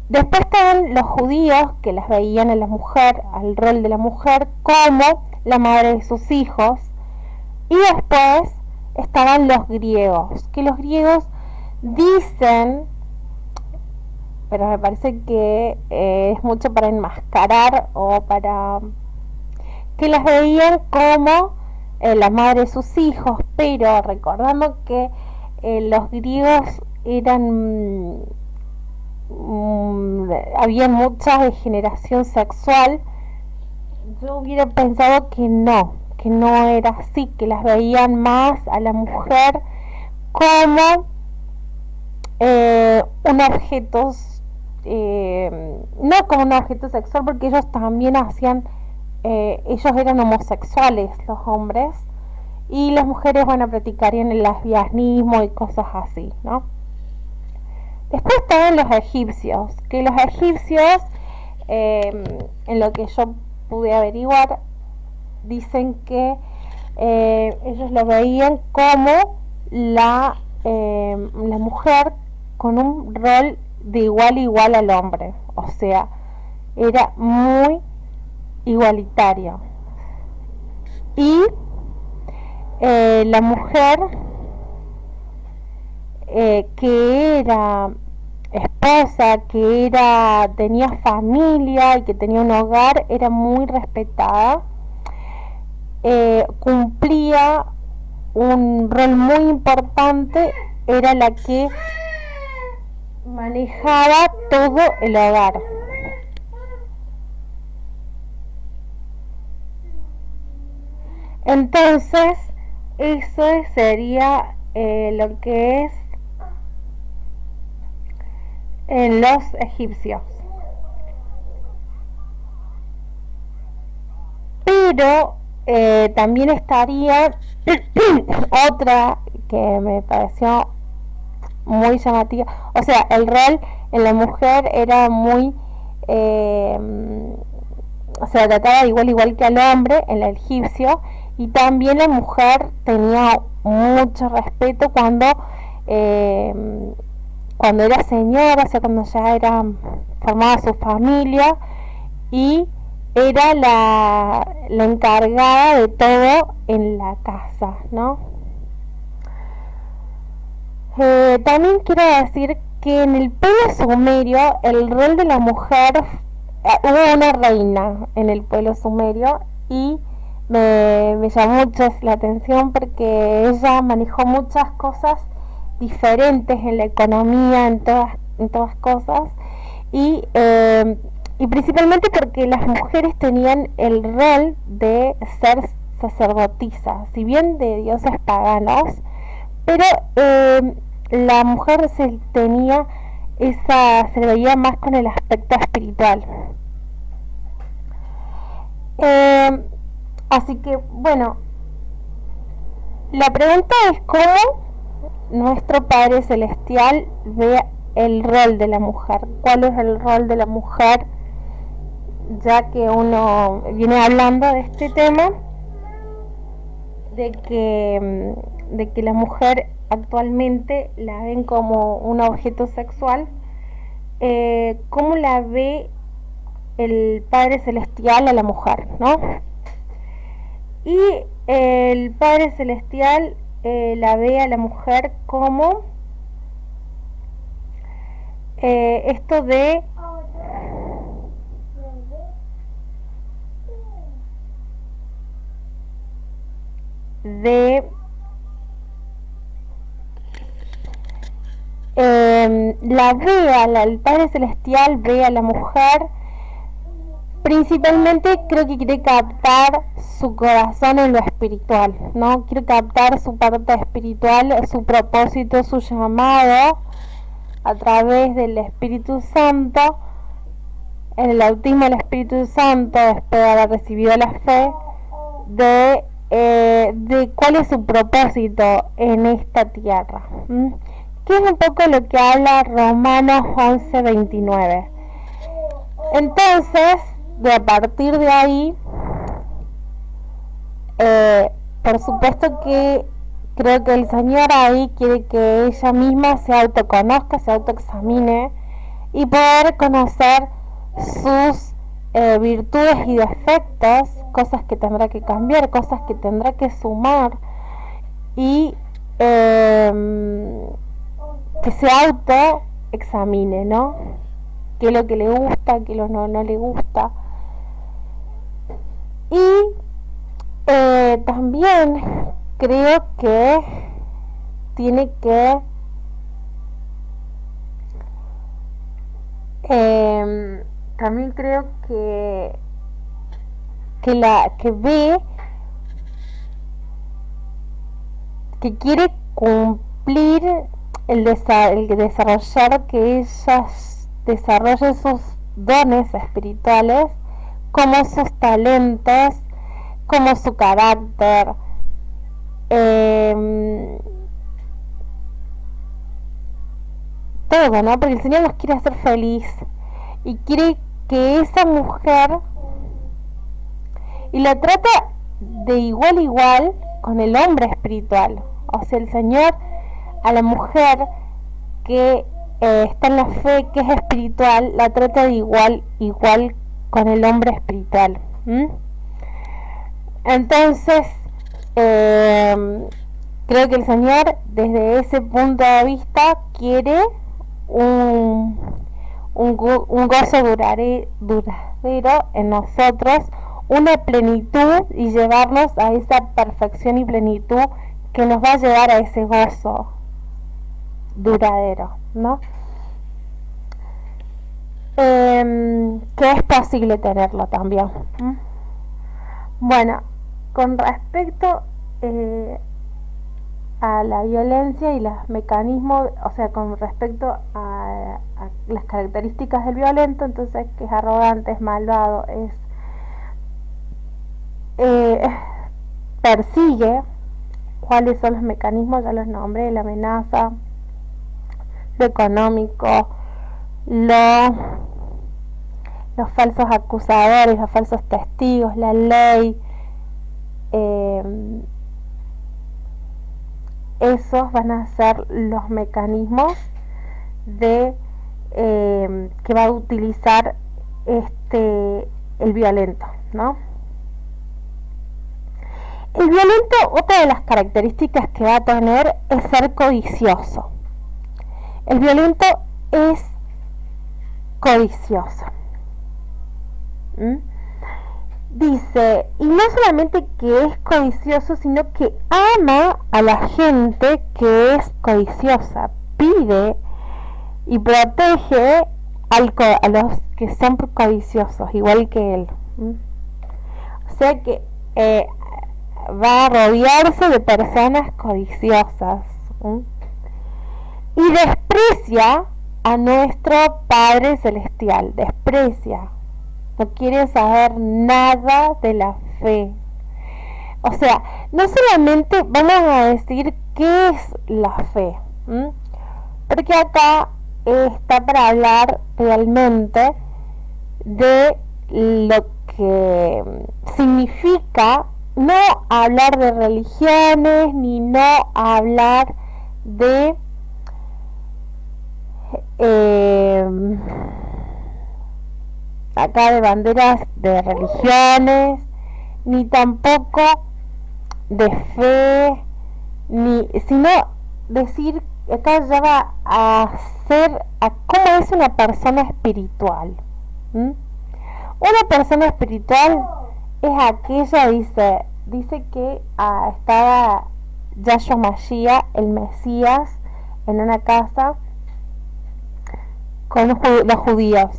Después estaban los judíos, que las veían a la mujer, al rol de la mujer, como la madre de sus hijos. Y después estaban los griegos, que los griegos dicen, pero me parece que es mucho para enmascarar o para que las veían como la madre de sus hijos, pero recordando que los griegos eran había mucha degeneración sexual, yo hubiera pensado que no era así, que las veían más a la mujer como un objeto, no como un objeto sexual, porque ellos también hacían, ellos eran homosexuales, los hombres, y las mujeres, bueno, practicarían el lesbianismo y cosas así, ¿no? Después estaban los egipcios, que los egipcios, en lo que yo pude averiguar, dicen que ellos lo veían como la mujer con un rol de igual a igual al hombre, o sea, era muy igualitario. Y la mujer que era esposa, que tenía familia y que tenía un hogar, era muy respetada, cumplía un rol muy importante, era la que manejaba todo el hogar. Entonces, eso sería lo que es en los egipcios. Pero también estaría otra que me pareció muy llamativa, o sea, el rol en la mujer era muy o sea, trataba de igual que al hombre en el egipcio, y también la mujer tenía mucho respeto cuando era señora, o sea, cuando ya era formada su familia, y era la encargada de todo en la casa, ¿no? También quiero decir que en el pueblo sumerio el rol de la mujer, hubo una reina en el pueblo sumerio, y me llamó mucho la atención porque ella manejó muchas cosas diferentes en la economía, en todas cosas, y principalmente porque las mujeres tenían el rol de ser sacerdotisas, si bien de dioses paganos, pero la mujer se le veía más con el aspecto espiritual. Así que, bueno, la pregunta es cómo nuestro Padre Celestial ve el rol de la mujer. ¿Cuál es el rol de la mujer? Ya que uno viene hablando de este tema, de que la mujer actualmente la ven como un objeto sexual, ¿cómo la ve el Padre Celestial a la mujer, ¿no? Y el Padre Celestial la ve a la mujer como esto de de el Padre Celestial ve a la mujer, principalmente creo que quiere captar su corazón en lo espiritual, ¿no? Quiere captar su parte espiritual, su propósito, su llamado a través del Espíritu Santo, en el bautismo del Espíritu Santo, después de haber recibido la fe, de cuál es su propósito en esta tierra. Que es un poco lo que habla Romanos 11:29. Entonces, a partir de ahí, por supuesto que creo que el Señor ahí quiere que ella misma se autoconozca, se autoexamine y poder conocer sus virtudes y defectos, cosas que tendrá que cambiar, cosas que tendrá que sumar, y que se autoexamine, ¿no? Qué es lo que le gusta, qué es lo que no le gusta. Y también creo que tiene que también creo que ve que quiere cumplir el desarrollar, que ella desarrolle sus dones espirituales, como sus talentos, como su carácter, todo, ¿no? Porque el Señor nos quiere hacer feliz y quiere que esa mujer, y la trata de igual a igual con el hombre espiritual. O sea, el Señor a la mujer que está en la fe, que es espiritual, la trata de igual con el hombre espiritual. Entonces, creo que el Señor, desde ese punto de vista, quiere un gozo duradero en nosotros, una plenitud, y llevarnos a esa perfección y plenitud que nos va a llevar a ese gozo duradero, ¿no? Que es posible tenerlo también. Bueno, con respecto a la violencia y los mecanismos, o sea, con respecto a las características del violento, entonces, que es arrogante, es malvado, persigue. ¿Cuáles son los mecanismos? Ya los nombré: la amenaza, lo económico, los falsos acusadores, los falsos testigos, la ley. Esos van a ser los mecanismos que va a utilizar el violento, ¿no? El violento, otra de las características que va a tener es ser codicioso. El violento es codicioso. Dice, y no solamente que es codicioso, sino que ama a la gente que es codiciosa, pide y protege a los que son codiciosos, igual que él. O sea que va a rodearse de personas codiciosas. Y desprecia a nuestro Padre Celestial, desprecia, no quiere saber nada de la fe. O sea, no solamente vamos a decir qué es la fe, porque acá está para hablar realmente de lo que significa no hablar de religiones, ni no hablar de acá de banderas de religiones, ni tampoco de fe, sino decir, acá ya va a ser a cómo es una persona espiritual. Una persona espiritual es aquella, dice, dice que estaba Yahshua Mashiach, el Mesías, en una casa con los judíos.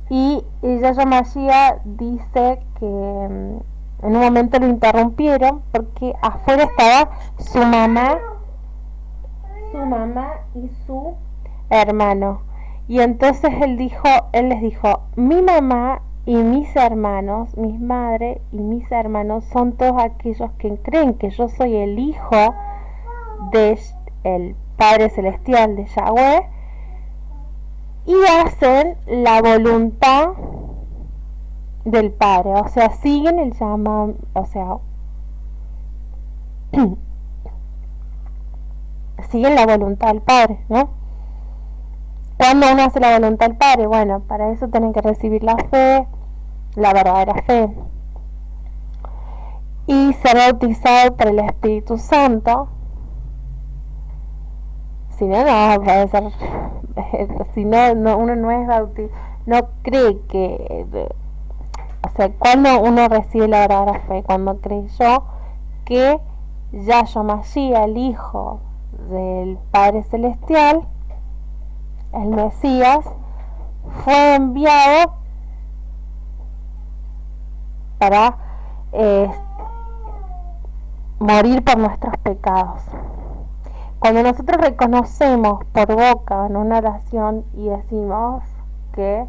Y Yahshua Mashiach dice que en un momento lo interrumpieron porque afuera estaba su mamá y su hermano. Y entonces él les dijo, mi mamá y mis hermanos, mis madres y mis hermanos son todos aquellos que creen que yo soy el hijo del Padre Celestial, de Yahweh, y hacen la voluntad del Padre, o sea, siguen el llamado, o sea, siguen la voluntad del Padre, ¿no? Cuando uno hace la voluntad del Padre, bueno, para eso tienen que recibir la fe, la verdadera fe, y ser bautizado por el Espíritu Santo. Si no, no puede ser. Si no, uno no es bautizado, no cree que, o sea, cuando uno recibe la verdadera fe, cuando creyó que Yahshua Mashiach, el Hijo del Padre Celestial, el Mesías, fue enviado para morir por nuestros pecados. Cuando nosotros reconocemos por boca en una oración y decimos que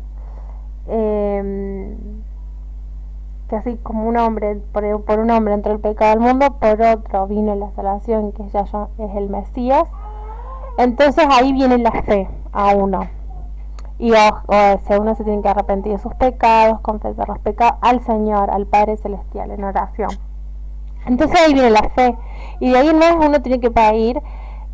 así como un hombre, por un hombre entró el pecado al mundo, por otro vino la salvación, que ya es el Mesías, entonces ahí viene la fe a uno. Y si uno se tiene que arrepentir de sus pecados, confesar los pecados al Señor, al Padre Celestial en oración. Entonces ahí viene la fe. Y de ahí en más uno tiene que pedir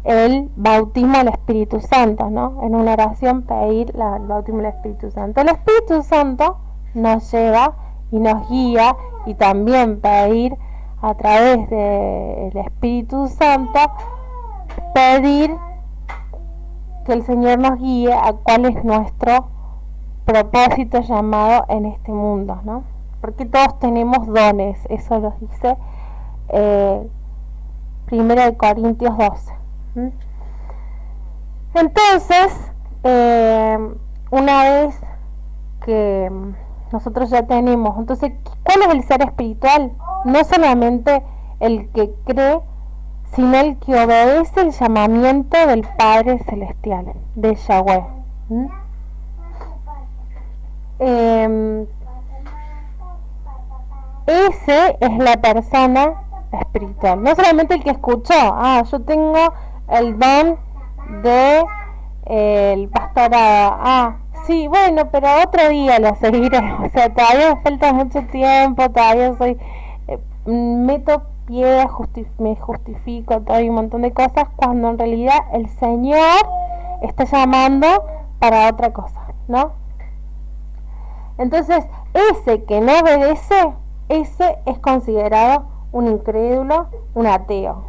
el bautismo del Espíritu Santo, ¿no? En una oración pedir el bautismo del Espíritu Santo. El Espíritu Santo nos lleva y nos guía, y también pedir a través del Espíritu Santo, pedir que el Señor nos guíe a cuál es nuestro propósito llamado en este mundo, ¿no? Porque todos tenemos dones, eso lo dice 1 Corintios 12. Entonces, una vez que nosotros ya tenemos, entonces, ¿cuál es el ser espiritual? No solamente el que cree, sino el que obedece el llamamiento del Padre Celestial, de Yahweh. Ese es la persona espiritual, no solamente el que escuchó, yo tengo el don de el pastorado, sí, bueno, pero otro día lo seguiré, o sea, todavía me falta mucho tiempo, todavía soy, meto pie, me justifico, todo un montón de cosas, cuando en realidad el Señor está llamando para otra cosa, ¿no? Entonces, ese que no obedece, ese es considerado un incrédulo, un ateo.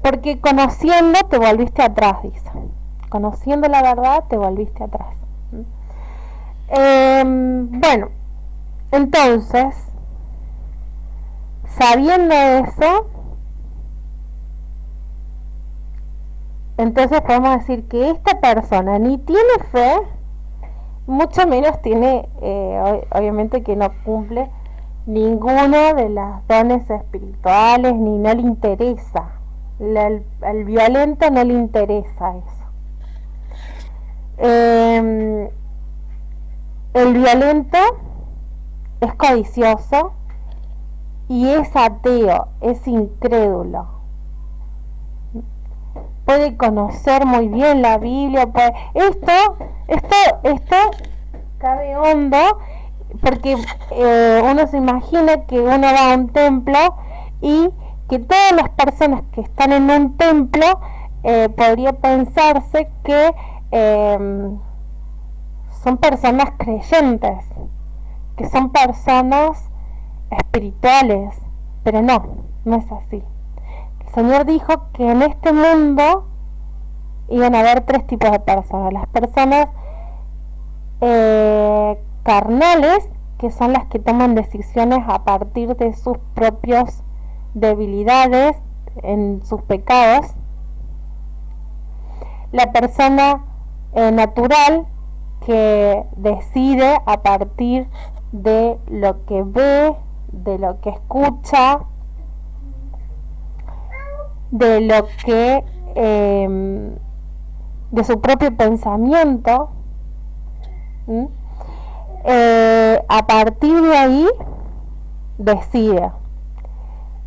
Porque conociendo te volviste atrás, dice. Conociendo la verdad te volviste atrás. Bueno, entonces, sabiendo eso, entonces podemos decir que esta persona ni tiene fe, mucho menos tiene, obviamente que no cumple ninguno de los dones espirituales, ni no le interesa. El violento no le interesa eso. El violento es codicioso y es ateo, es incrédulo. Puede conocer muy bien la Biblia, esto cabe hondo, porque uno se imagina que uno va a un templo y que todas las personas que están en un templo podría pensarse que son personas creyentes, que son personas espirituales, pero no es así. El Señor dijo que en este mundo iban a haber tres tipos de personas: las personas carnales, que son las que toman decisiones a partir de sus propias debilidades, en sus pecados. La persona natural, que decide a partir de lo que ve, de lo que escucha, de lo que de su propio pensamiento. A partir de ahí decide.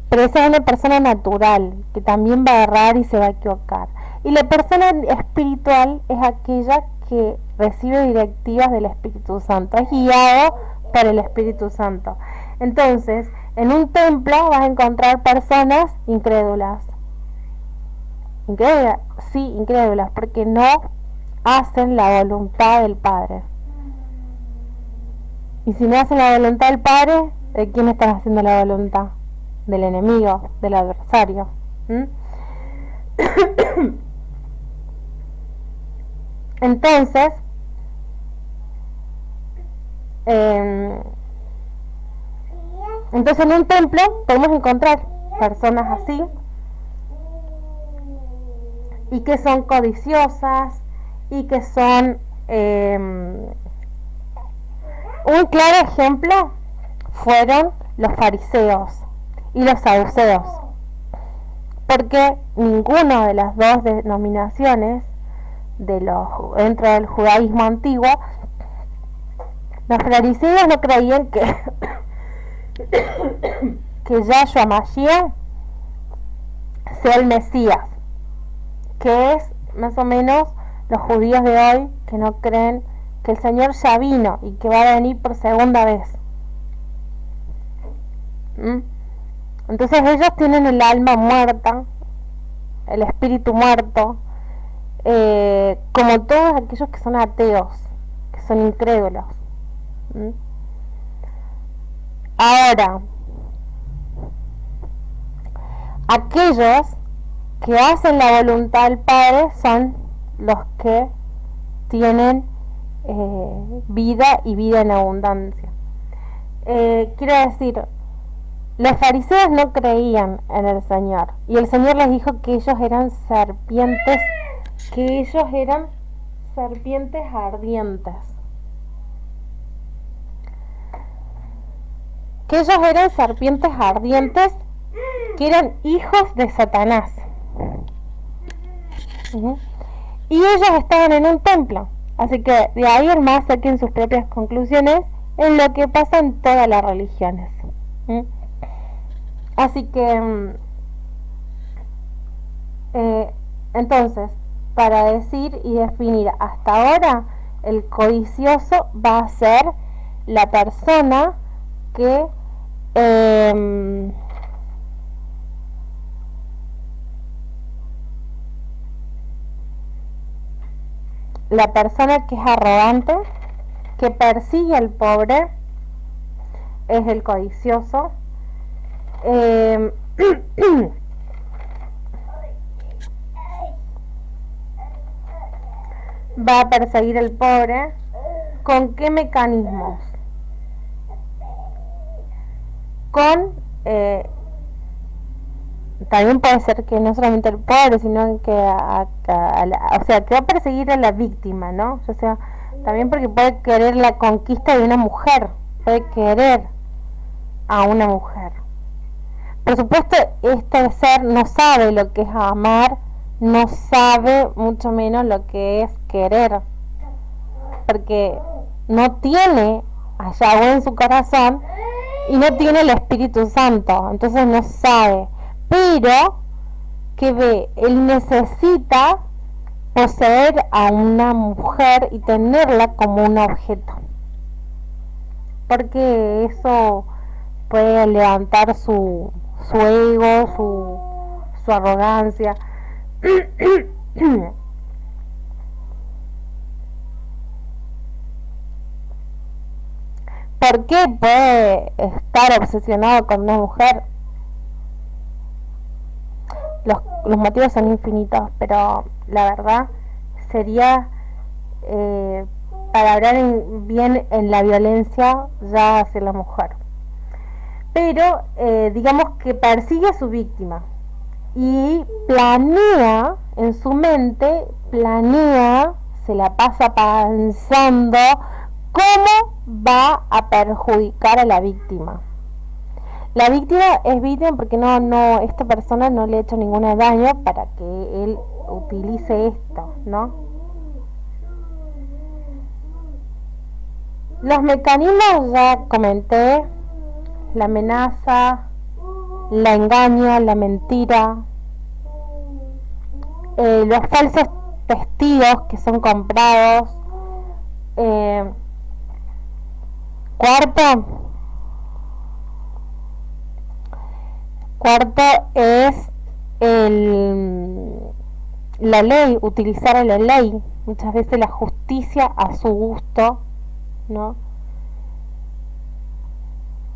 Pero esa es una persona natural, que también va a errar y se va a equivocar. Y la persona espiritual es aquella que recibe directivas del Espíritu Santo, es guiado por el Espíritu Santo. Entonces, en un templo vas a encontrar personas incrédulas. Incrédulas, sí, incrédulas, porque no hacen la voluntad del Padre. Y si no hacen la voluntad del Padre, ¿de quién están haciendo la voluntad? Del enemigo, del adversario. Entonces, en un templo podemos encontrar personas así, y que son codiciosas, y que son un claro ejemplo fueron los fariseos y los saduceos, porque ninguna de las dos denominaciones dentro del judaísmo antiguo, los fariseos no creían que Yahshua Mashiach sea el Mesías, que es más o menos los judíos de hoy, que no creen que el Señor ya vino y que va a venir por segunda vez. Entonces ellos tienen el alma muerta, el espíritu muerto, como todos aquellos que son ateos, que son incrédulos. Ahora, aquellos que hacen la voluntad del Padre son los que tienen vida y vida en abundancia. Quiero decir, los fariseos no creían en el Señor, y el Señor les dijo que ellos eran serpientes, ardientes, que eran hijos de Satanás. Y ellos estaban en un templo, así que de ahí hermanos saquen sus propias conclusiones en lo que pasa en todas las religiones. Así que entonces, para decir y definir hasta ahora, el codicioso va a ser la persona que es arrogante, que persigue al pobre, es el codicioso. Va a perseguir al pobre. ¿Con qué mecanismos? También puede ser que no solamente el pobre, sino que que va a perseguir a la víctima, ¿no? O sea, también porque puede querer la conquista de una mujer, puede querer a una mujer. Por supuesto, este ser no sabe lo que es amar, no sabe mucho menos lo que es querer, porque no tiene a Yahweh en su corazón y no tiene el Espíritu Santo, entonces no sabe. Pero que ve, él necesita poseer a una mujer y tenerla como un objeto, porque eso puede levantar su ego, su arrogancia. ¿Por qué puede estar obsesionado con una mujer? Los motivos son infinitos, pero la verdad sería para hablar bien en la violencia ya hacia la mujer. Pero digamos que persigue a su víctima y planea en su mente, se la pasa pensando cómo va a perjudicar a la víctima. La víctima es víctima porque esta persona no le ha hecho ningún daño para que él utilice esto, ¿no? Los mecanismos ya comenté: la amenaza, la engaño, la mentira, los falsos testigos que son comprados. Cuarto es la ley, utilizar a la ley, muchas veces la justicia a su gusto, ¿no?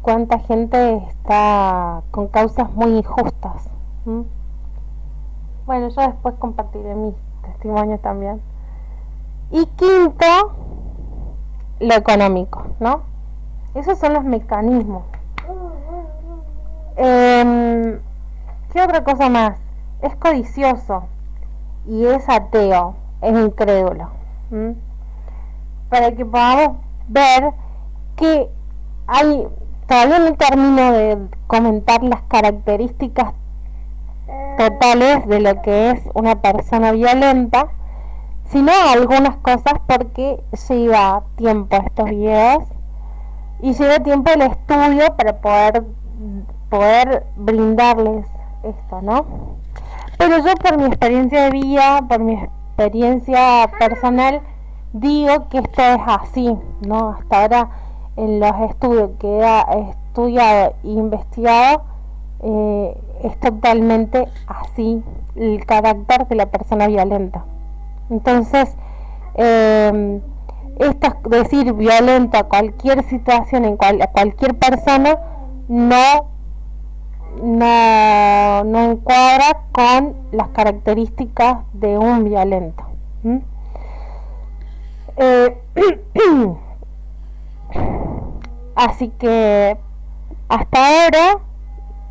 Cuánta gente está con causas muy injustas. Bueno, yo después compartiré mis testimonios también. Y quinto, lo económico, ¿no? Esos son los mecanismos. ¿Qué otra cosa más? Es codicioso y es ateo, es incrédulo. Para que podamos ver que todavía no termino de comentar las características totales de lo que es una persona violenta, sino algunas cosas, porque lleva tiempo estos videos y lleva tiempo el estudio para poder brindarles esto, ¿no? Pero yo, por mi experiencia de vida, por mi experiencia personal, digo que esto es así, ¿no? Hasta ahora, en los estudios que he estudiado e investigado, es totalmente así el carácter de la persona violenta. Entonces, decir violento a cualquier situación, a cualquier persona, no encuadra con las características de un violento. Así que hasta ahora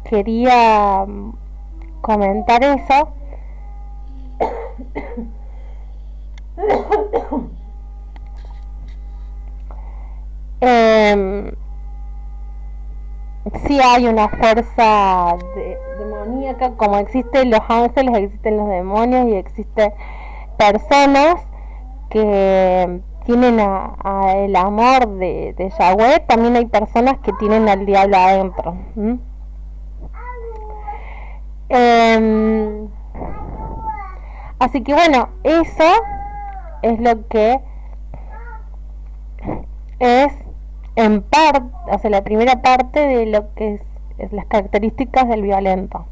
quería comentar eso. Sí hay una fuerza demoníaca, como existen los ángeles, existen los demonios y existen personas que tienen el amor de Yahweh. También hay personas que tienen al diablo adentro. Así que bueno, eso es lo que es en parte, o sea, la primera parte de lo que es las características del violento.